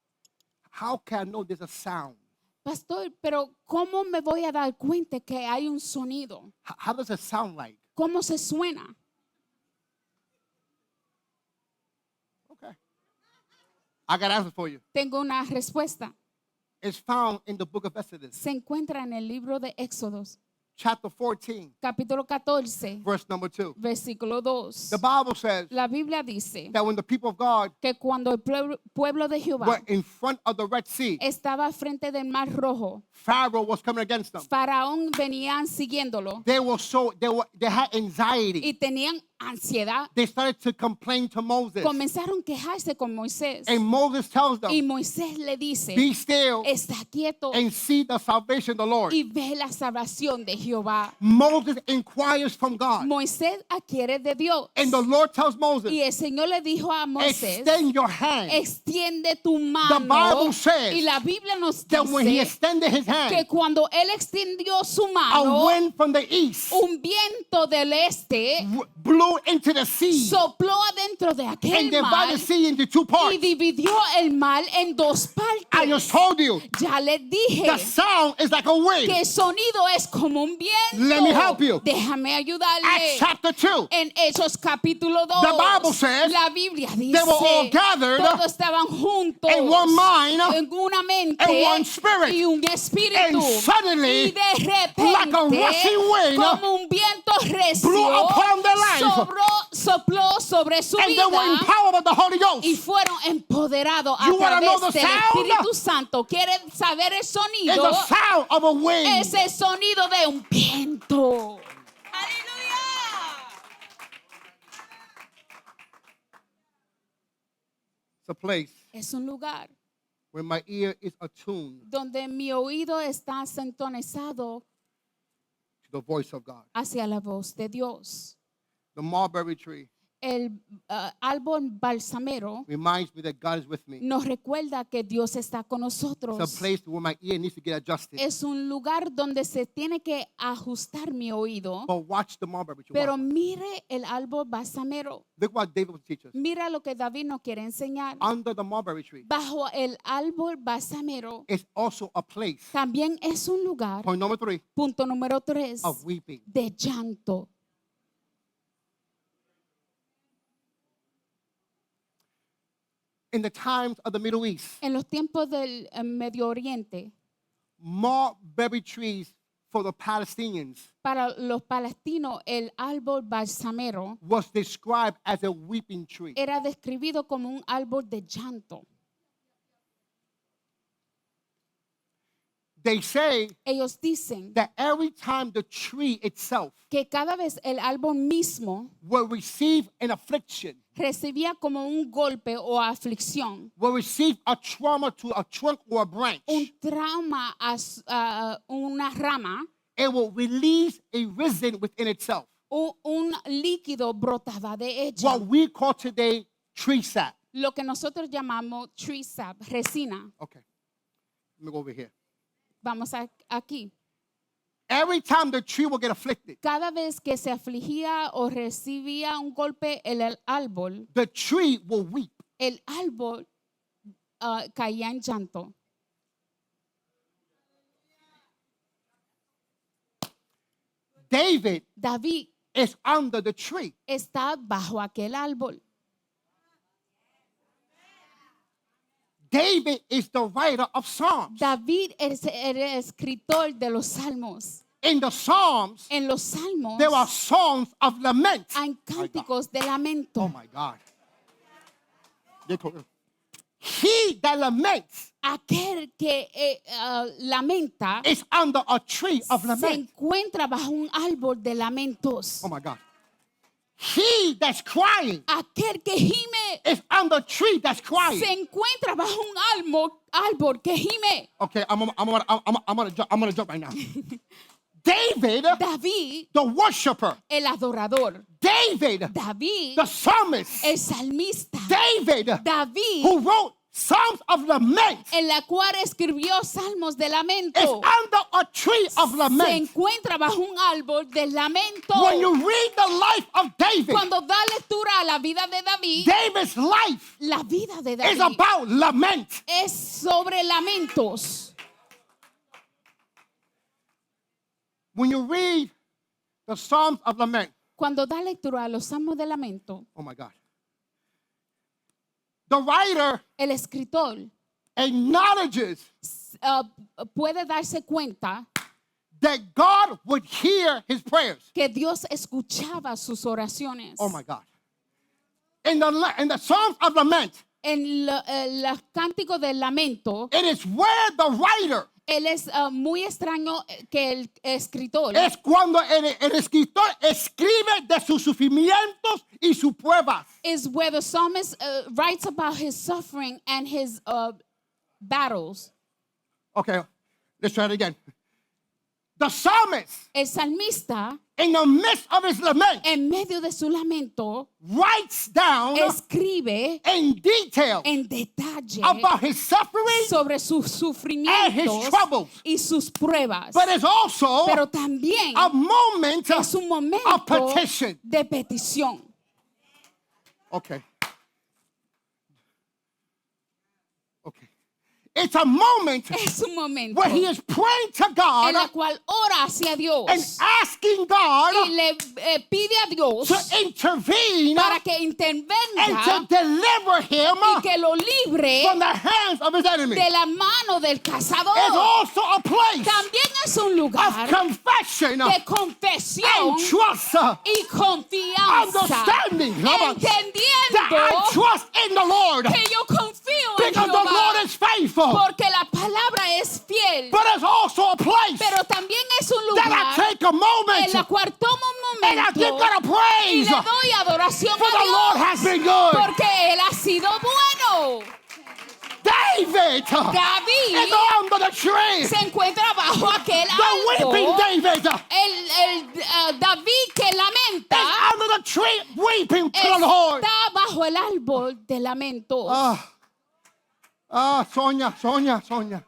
can I know there's a sound? Pastor, pero ¿cómo me voy a dar cuenta que hay un sonido? How does it sound like? ¿Cómo se suena? Okay. I got an answer for you. Tengo una respuesta. It's found in the book of Exodus, Se encuentra en el libro de Éxodos, chapter 14, capítulo 14, verse number 2. versículo 2. The Bible says La Biblia dice that when the people of God que cuando el pueblo de were Jehová in front of the Red Sea, estaba frente del Mar Rojo, Pharaoh was coming against them. Faraón venían siguiéndolo They had anxiety. y tenían ansiedad. They started to complain to Moses. Comenzaron a quejarse con Moisés. And Moses tells Y them, Moisés le dice, be still está quieto and see the salvation of the Lord. y ve la salvación de Jehová. Moses inquires from God. Moisés adquiere de Dios. And the Lord tells Moses, Y el Señor le dijo a Moisés, extend your hand. extiende tu mano. Bible says Y la Biblia nos That when he dice extended his que hand, cuando él extendió su a mano, wind from the east un viento del este blew into the sea sopló adentro de aquel and divided mar the sea into two y parts. dividió el mar en dos I just partes. told you, Ya les dije the sound is like a wind. que el sonido es como un viento. Let me help you. Déjame ayudarle. Acts chapter 2, En Hechos capítulo 2, The Bible says la Biblia dice, they were all gathered todos estaban juntos in one mind en una mente and one spirit. y un espíritu. And suddenly, y de like a repente, rushing wind, como un viento recio, blew upon their life. sopló sobre su and vida they were empowered by the Holy Ghost. y fueron empoderados a You wanna know través the del sound? Espíritu Santo. ¿Quieren saber el It's sonido? the sound of a wind. Es el sonido de un viento. ¡Aleluya! It's a place Es un lugar where my ear is attuned donde mi oído está sintonizado to the voice of God. hacia la voz de Dios. The mulberry tree El árbol balsamero reminds me that God is with me. nos recuerda que Dios está con It's a nosotros. place where my ear needs to get adjusted. Es un lugar donde se tiene que ajustar mi oído. But watch the mulberry tree. Pero Watch. mire el árbol balsamero. Look what David would teach us. Mira lo que David nos quiere enseñar. Under the mulberry tree Bajo el árbol balsamero is also a place, también es un lugar, point number 3, punto número 3, of weeping. de llanto. In the times of the Middle East, En los tiempos del Medio Oriente, mulberry trees for the Palestinians para los palestinos, el árbol balsamero was described as a weeping tree. era describido como un árbol de llanto. They say Ellos dicen that every time the tree itself que cada vez el árbol mismo will receive an affliction, recibía como un golpe o aflicción, will receive a trauma to a trunk or a branch, un trauma a una rama, it will release a resin within itself. un líquido brotaba de ella, What we call today tree sap. lo que nosotros llamamos tree sap, resina. Okay. Let me go over here. Vamos aquí. Every time the tree will get afflicted, Cada vez que se afligía o recibía un golpe el árbol, the tree will weep. el árbol caía en llanto. David David is under the tree. está bajo aquel árbol. David is the writer of Psalms. David es el escritor de los salmos. In the Psalms, En los salmos there are songs of lament. hay cánticos de Oh lamento. my God. He that laments Aquel que lamenta is under a tree of se lament. encuentra bajo un árbol de lamentos. Oh my God. He that's crying Aquel que gime is under a tree that's crying. se encuentra bajo un árbol que gime. Okay, I'm gonna jump right now. David, David, the worshiper. el adorador. David, David, the psalmist. el salmista. David, David, who wrote Psalms of lament, en la cual escribió salmos de is lamento, under a tree of se lament. encuentra bajo un árbol de lamento. When you read the life of David, Cuando da lectura a la vida de David, David's life la vida de is David about lament. es sobre lamentos. When you read the Psalms of lament, Cuando da lectura a los salmos de lamento, oh my God. The writer el escritor acknowledges puede darse cuenta that God would hear his prayers. que Dios escuchaba sus oraciones. Oh my God. In the Psalms of lament, En los cánticos del lamento, it is where the writer él es muy extraño que el escritor es cuando el escritor escribe de sus sufrimientos y sus pruebas. is where the psalmist writes about his suffering and his battles. Okay, let's try it again. The psalmist, El salmista, in the midst of his lament, en medio de su lamento, writes down escribe in detail en detalle about his suffering, sobre sus sufrimientos troubles. y sus pruebas. but it's also Pero también a moment es un of momento petition. de petición. Okay. Okay. It's a moment Es un momento where he is praying to God en la cual ora hacia Dios and asking God y le pide a Dios to intervene para que and intervenga to deliver him y que lo libre from the hands of his enemy. de la mano del It's cazador. also a place También es un of lugar confession de confesión and trust, y confianza, understanding that entendiendo I trust in the Lord que yo confío en because the Lord Jehová is faithful. porque la palabra es fiel. But it's also a place Pero también es un that I lugar take a moment en la cual tomo un and I give momento God a y praise le doy adoración for the Lord a has Dios been good. porque Él ha sido bueno. David David is under the tree. se encuentra bajo aquel The weeping árbol. David David que is lamenta under the tree weeping to the Lord. está bajo el árbol de lamentos. Sonia.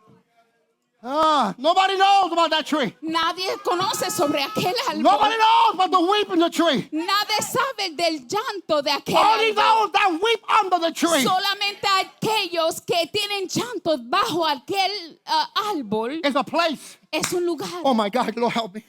Nobody knows about that tree. Nadie conoce sobre aquel Nobody árbol. knows about the weeping the tree. Nadie sabe del llanto de aquel Only árbol. those that weep under the tree. Solamente aquellos que tienen llantos bajo aquel árbol. It's a place. Es un lugar. Oh my God, Lord help me.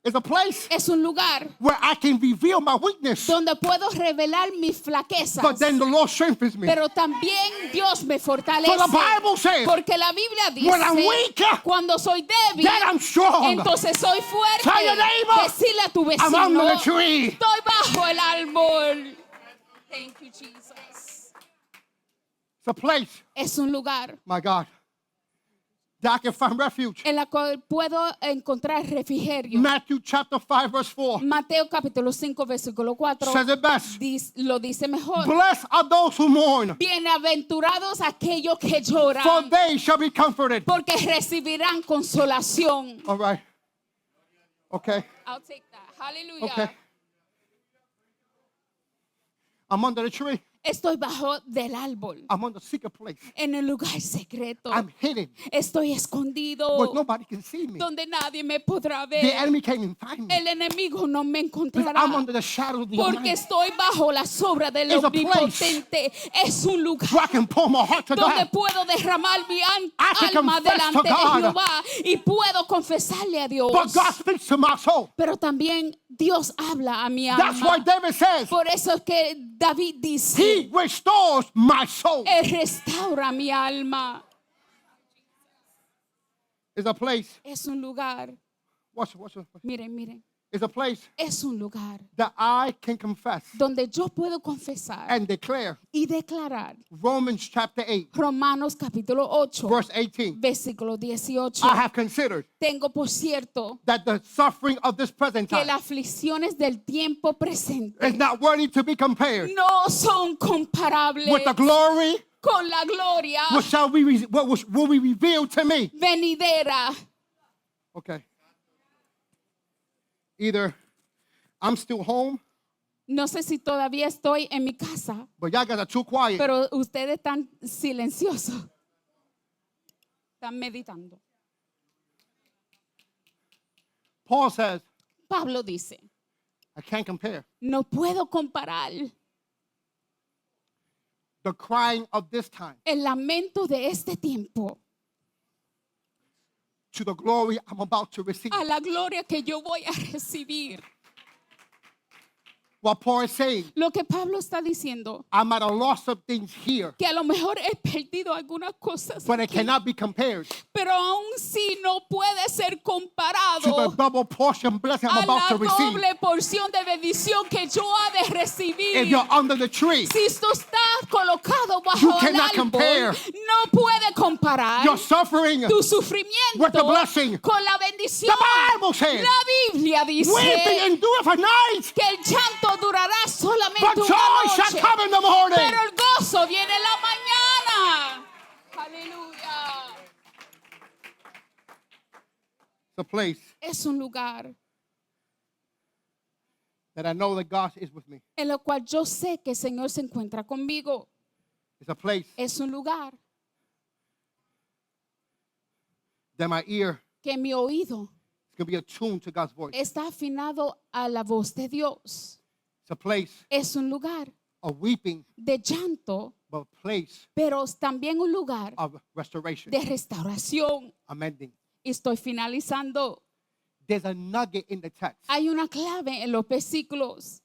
It's a place Es un lugar where I can reveal my weakness. donde puedo revelar mis flaquezas. But then the Lord strengthens me. Pero también Dios me fortalece. So the Bible says, Porque la Biblia when I'm dice, weak, cuando soy débil, then I'm strong. entonces soy fuerte. Tell your neighbor, Decirle a tu I'm under vecino, the tree. estoy bajo el árbol. Thank you, Jesus. It's a place, Es un lugar my God, that I can find refuge. en la cual puedo encontrar refrigerio. Matthew chapter 5, verse 4 Mateo capítulo 5, versículo 4 says it best. lo dice mejor. Blessed are those who mourn, Bienaventurados aquellos que lloran, for they shall be comforted. porque recibirán consolación. All right. Okay. I'll take that. Hallelujah. Okay. I'm under the tree. Estoy bajo del árbol, I'm on the secret place. en el lugar secreto. I'm hidden Estoy where escondido, nobody can see me. donde nadie me podrá The ver. enemy can't even find me. El enemigo no me Because encontrará. I'm under the shadow of the Porque Almighty. estoy bajo la sombra del It's a place Omnipotente. Es un lugar Where I can pour my heart to donde God. puedo derramar mi I can alma confess delante to de God. Jehová y puedo confesarle a Dios. But God speaks to my soul. Pero también Dios habla a mi That's why alma. David says, Por eso es que David He dice, restores my soul. Él restaura mi alma. It's a place. Es un lugar, Watch. miren, It's a place es un lugar that I can confess donde yo puedo confesar and declare. y declarar. Romans chapter 8, Romanos capítulo 8, verse 18. versículo 18. I have considered Tengo por cierto that the suffering of this present que time las aflicciones del tiempo presente is not worthy to be compared no son comparables with the glory con la gloria which will be revealed to me. venidera. Okay. Either I'm still home, No sé si todavía estoy en mi casa, but y'all guys are too quiet. pero ustedes están silenciosos. Están meditando. Paul says, Pablo dice, I can't compare no puedo comparar the crying of this time el lamento de este tiempo to the glory I'm about to receive. a la gloria que yo voy a recibir. What Paul is saying, Lo que Pablo está diciendo, I'm at a loss of things here, que a lo mejor he perdido algunas cosas, but it cannot be compared pero aún sí no puede ser to the comparado double portion blessing I'm a about la to receive. doble porción de bendición que yo ha de recibir. If you're under the tree, Si tú estás colocado bajo You el cannot árbol, compare no puede comparar your suffering tu sufrimiento with the blessing. con la bendición. The Bible says, La Biblia dice weeping endure for night, que el llanto durará solamente but una joy shall noche, come in the morning. pero el gozo viene en la mañana. Aleluya. It's a place Es un lugar that I know that God is with me. en el cual yo sé que el Señor se encuentra conmigo. It's a place Es un lugar that my ear que mi oído is going to be attuned to God's voice. está afinado a la voz de Dios. It's a place Es un lugar of weeping, de llanto, but a place pero también un lugar of restoration, de restauración. amending. Y estoy finalizando. There's a nugget in the text. Hay una clave en los versículos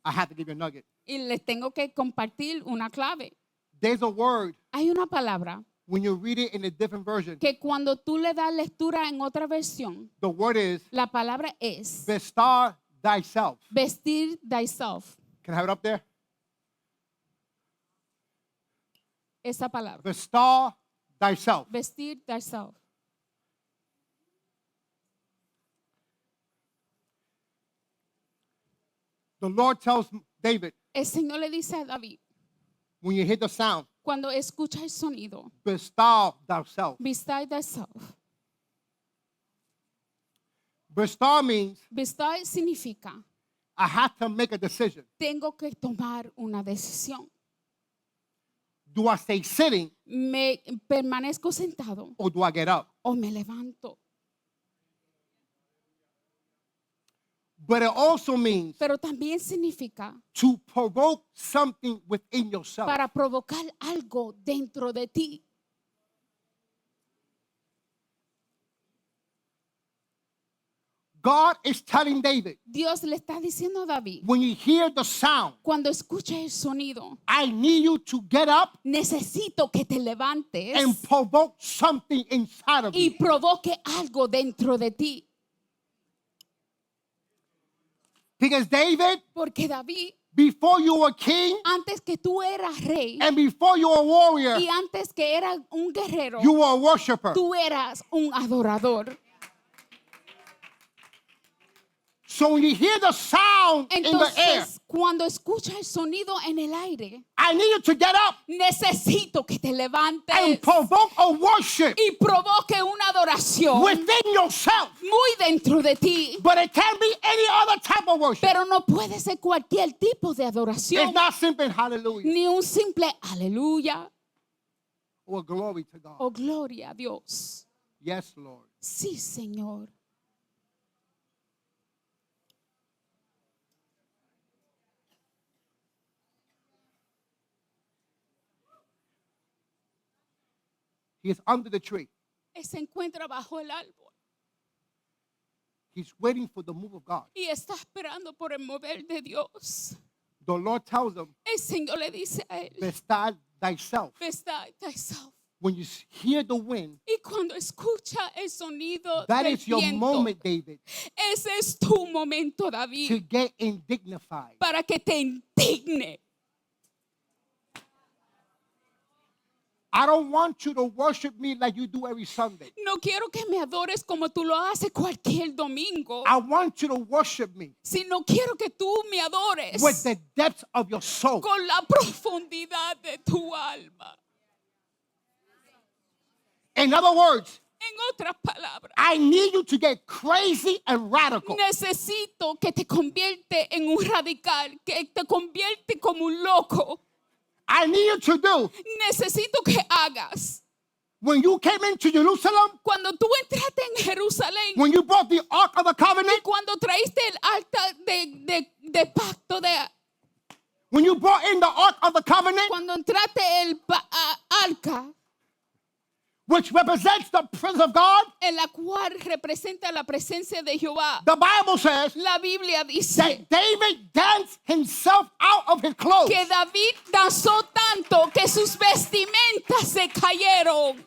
I have to give you a nugget. y les tengo que compartir una clave. There's a word Hay una palabra when you read it in a different version. que cuando tú le das lectura en otra versión, The word is la palabra es bestar thyself. vestir thyself. Can I have it up there? Esa palabra, Bestar thyself. vestir thyself. The Lord tells David, El Señor le dice a David, when you hear the sound, cuando escucha el sonido, bestar thyself. vestir thyself. Bestar means Vestir significa, I have to make a decision. tengo que tomar una decisión. Do I stay sitting Me permanezco sentado or do I get up? o me levanto. But it also means Pero también significa to provoke something within yourself. para provocar algo dentro de ti. God is telling David, Dios le está diciendo a David, when you hear the sound, cuando escuches el sonido, I need you to get up necesito que te levantes and provoke something inside of y you. provoque algo dentro de ti. Because David, Porque David, before you were king antes que tú eras rey and before you were a warrior, y antes que eras un guerrero, you were a worshiper. tú eras un adorador. So when you hear the sound in the air, Entonces, cuando escuchas el sonido en el aire, I need you to get up necesito que te and levantes provoke a worship y provoque una adoración within yourself. muy dentro de ti. But it can't be any other type of worship. Pero no puede ser cualquier tipo de adoración, It's not simple hallelujah ni un simple aleluya or glory to God. o gloria a Dios. Yes, Lord. Sí, Señor. He is under the tree. Él se encuentra bajo el árbol He's waiting for the move of God. y está esperando por el mover de Dios. The Lord tells him, El Señor le dice a él, beside thyself. beside thyself. When you hear the wind, Y cuando escucha el sonido that del is your viento, moment, David, ese es tu momento, to David, get indignified. para que te indigne. I don't want you to worship me like you do every Sunday. No quiero que me adores como tú lo haces cualquier domingo, I want you to worship me sino quiero que tú me adores with the depths of your soul. con la profundidad de tu alma. In other words, En otras palabras, I need you to get crazy and radical. necesito que te convierte en un radical, que te convierte como un loco. I need you to do, Necesito que hagas. when you came into Jerusalem, Cuando tú entraste en Jerusalén, when you brought the Ark of the y Covenant, cuando traíste el altar de pacto, when you brought in the Ark of the Covenant, cuando entraste el arca, which represents the presence of God, en la cual representa la presencia de Jehová, the Bible says la Biblia dice that David danced himself out of his clothes. que David danzó tanto que sus vestimentas se cayeron.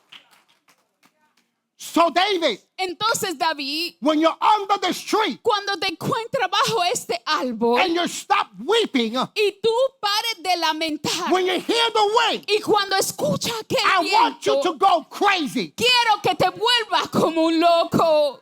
So David, Entonces David, when you're under this tree cuando te encuentras bajo este árbol and you stop weeping, y tú pares de lamentar when you hear the wind, y cuando escuchas aquel I want you viento, to go crazy. quiero que te vuelvas como un loco.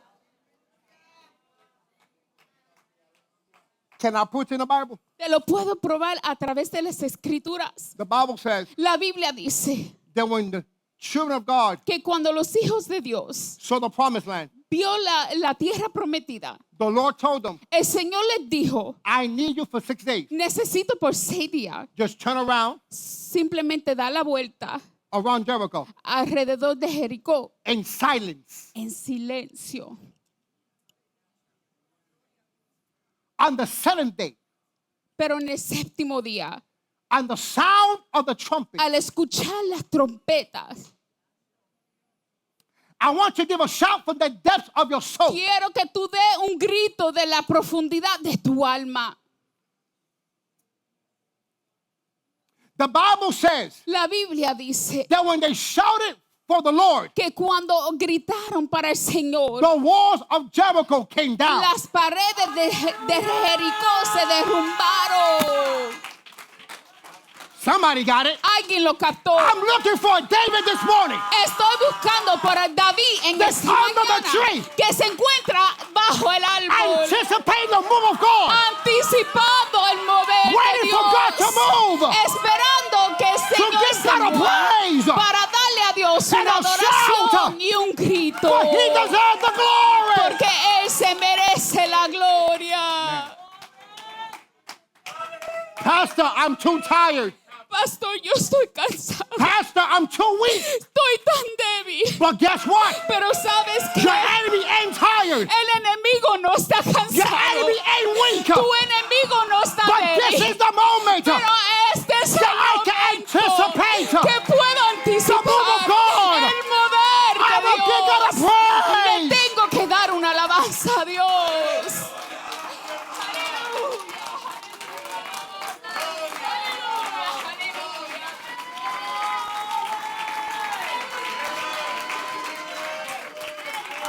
Can I put it in the Bible? Te lo puedo probar a través de las escrituras. The Bible says La Biblia dice that when the children of God que cuando los hijos de Dios saw the promised land, vio la tierra prometida, the Lord told them, el Señor les dijo, I need you for 6 days. necesito por 6 días Just turn around simplemente dar la vuelta around Jericho alrededor de Jericó in silence. en silencio. On the 7th day, Pero en el séptimo día, on the sound of the trumpet, al escuchar las trompetas, I want you to give a shout from the depths of your soul. quiero que tú des un grito de la profundidad de tu alma. The Bible says La Biblia dice that when they shouted for the Lord, que cuando gritaron para el Señor, the walls of Jericho came down. las paredes de Jericó se derrumbaron. Somebody got it. Alguien lo captó. I'm looking for David this morning. Estoy buscando por el David en That's esta under the mañana tree. que se encuentra bajo el árbol, Anticipating the move of God. anticipando el mover de Waiting for God to Dios, move. esperando que el Señor give se God a mueva praise. para darle a Dios And una a adoración shout. y un grito, For he deserves the glory. porque Él se merece la gloria. Pastor, I'm too tired. Pastor, yo estoy cansado, Pastor, I'm too weak. estoy tan débil, But guess what? pero sabes que Your enemy ain't tired. el enemigo no está Your cansado, enemy ain't weak. tu enemigo no está But this débil, is the moment pero este es el that I can momento anticipate que puedo anticipar the move of God. el mover I'm de a give God a Dios. praise. Le tengo que dar una alabanza a Dios.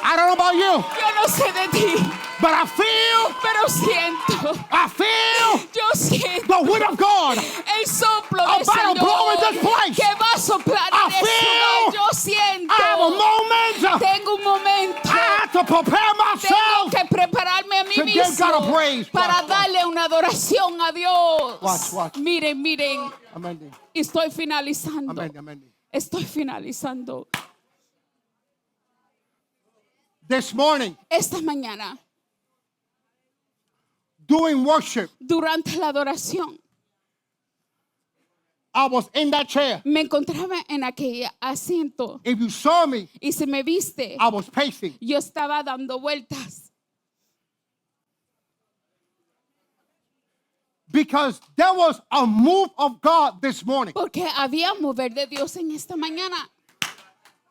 I don't know about you, Yo no sé de ti, but I feel pero siento, yo siento the wind of God. el soplo del About to blow in Señor this place. que va a soplar I en este feel- lugar. Yo siento, I have a moment. tengo un momento, I have to prepare tengo myself que prepararme a mí to get give God a praise. para Watch, darle una adoración a Dios. Watch. Miren, miren, Amén. estoy finalizando. Amén. Estoy finalizando. This morning, Esta mañana, doing worship, durante la adoración, I was in that chair. me encontraba en aquel asiento. If you saw me, Y si me viste, I was pacing. yo estaba dando vueltas. Because there was a move of God this morning. Porque había mover de Dios en esta mañana.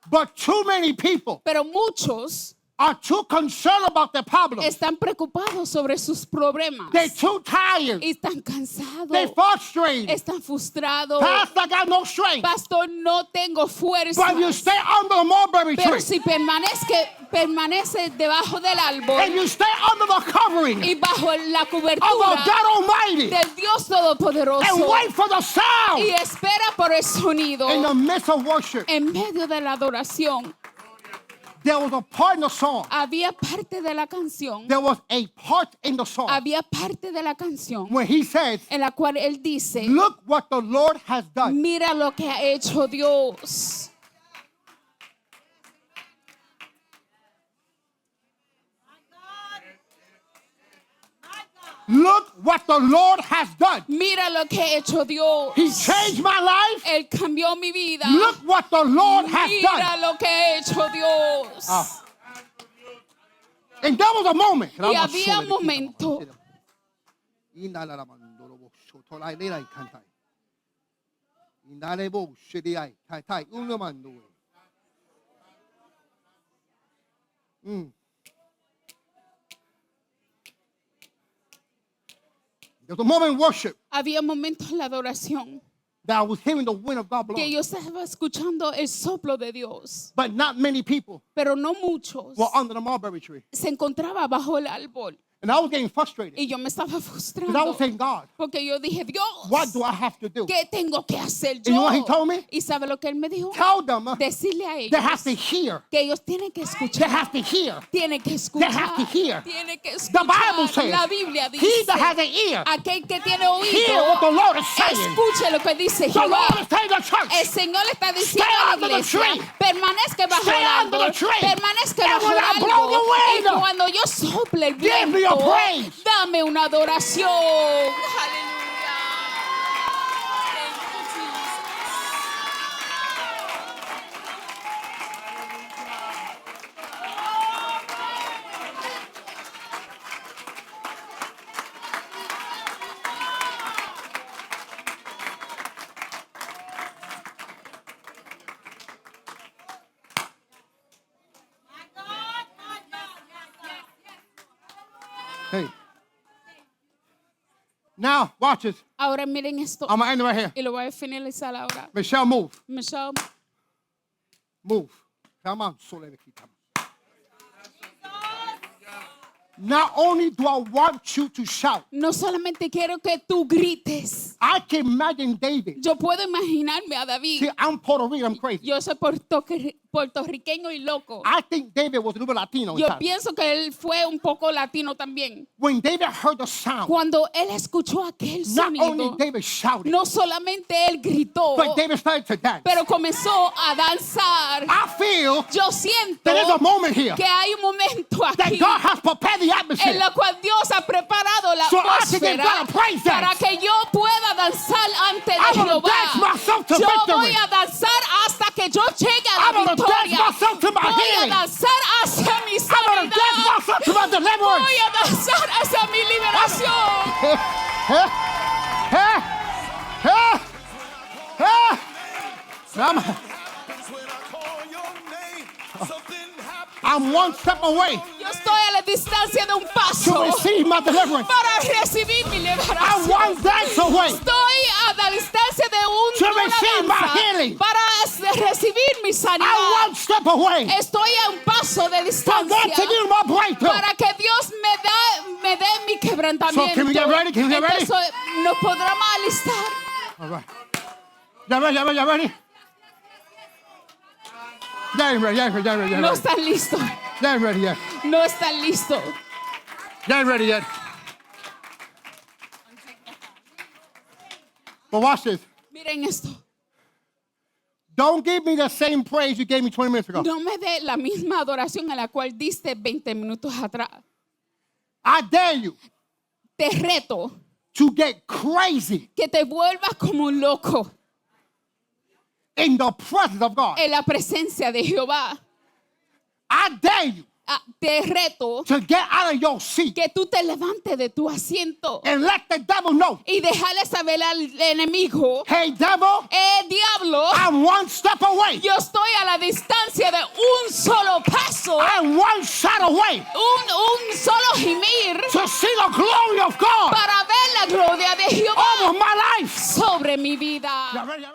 But too many people Pero muchos are too concerned about their problems. están preocupados sobre sus problemas. They're too tired. Y están cansados. They're frustrated. Están frustrados. Pastor, I got no strength. Pastor, no tengo fuerza. But you stay under the mulberry Pero tree. si permanece debajo del árbol And you stay under the covering y bajo la of our cobertura God Almighty. del Dios Todopoderoso And wait for the sound y espera por el sonido in the midst of worship. en medio de la adoración, There was a part in the song. había parte de la canción, There was a part in the song había parte de la canción where he says, en la cual él dice, look what the Lord has done. mira lo que ha hecho Dios. Look what the Lord has done. Mira lo que ha hecho Dios. He changed my life. Él cambió mi vida. Look what the Lord has Mira done. lo que ha hecho Dios. And there was a moment. Y había un momento There was a moment in worship había momentos en la adoración that I was hearing the wind of God que blowing. yo estaba escuchando el soplo de Dios, But not many people pero no muchos were under the mulberry tree. se encontraba bajo el árbol And I was getting frustrated y yo me estaba because I frustrando was saying, God, porque yo dije, Dios, what do I have to do? ¿qué tengo que hacer You know what he yo? told me? ¿Y sabe lo que él me dijo? Tell them Decirle a they have ellos to hear. que ellos tienen que They escuchar, have to hear. tienen que escuchar, have to hear. tienen que The Bible escuchar. says, La Biblia he dice, that has an ear, aquel que tiene hear what the oído, Lord is saying. escuche lo que dice The Jehová. Lord is telling the El church, Señor le está diciendo Stay a la under the iglesia, tree. permanezca bajo Stay el under the árbol, tree. permanezca And bajo when el I blow the árbol. Y wind, cuando yo sople el give me viento, a praise. dame una adoración. Aleluya. Hey. Now, watch this. Ahora miren esto. I'm going to end it right here. Y lo voy a finalizar ahora. Michelle, move. Michelle, Move. Come on. Not only do I want you to shout, no solamente quiero que tú grites. I can imagine David. Yo puedo imaginarme a David. See, I'm Puerto Rican, I'm crazy. Yo soy puertorriqueño y loco. I think David was a little bit Latino. Yo inside. pienso que él fue un poco latino también. When David heard the sound, Cuando él escuchó aquel not only sonido, David shouted, no solamente él gritó, but David started to dance. pero comenzó a danzar. I feel Yo siento there is a moment here que hay un momento that aquí God has prepared the atmosphere. en la cual Dios ha preparado la So I can give atmósfera God a praise dance. para que yo pueda danzar ante I'm gonna Jehová. dance myself to Yo victory. voy a danzar hasta que yo llegue a I'm la gonna dance victoria. myself to my Voy a healing. danzar hacia mi I'm going to dance sanidad. myself to my deliverance. Voy a danzar hacia mi liberación. I'm one step away Yo estoy a la distancia de un to paso receive my deliverance. para recibir mi I'm liberación. one dance away Estoy a la distancia de to una receive my danza healing. para recibir mi I'm sanidad. one step away Estoy a un paso de from God distancia to give my breakthrough. para que Dios me dé mi quebrantamiento. So can we get ready? Can we get ready? Entonces, nos podremos alistar. All right. Y'all ready? Y'all ready? Y'all ready? Y'all ain't ready. Y'all ain't ready. Y'all ain't ready. Y'all No ain't ready. están listos. Y'all ain't ready yet. No están listos. You ain't ready yet. But watch this. Miren esto. Don't give me the same praise you gave me 20 minutes ago. No me dé la misma adoración a la cual diste 20 minutos atrás. I dare you Te reto to get crazy que te vuelvas como un loco in the presence of God. en la presencia de Jehová. I dare you Te reto to get out of your seat que tú te levantes de tu asiento and let the devil know, y dejarle saber al enemigo, hey, devil, diablo, I'm one step away. yo estoy a la distancia de un solo paso, I'm one shot away un solo gemir to see the glory of God para ver la gloria de Jehová over my life. sobre mi vida. Y'all ready?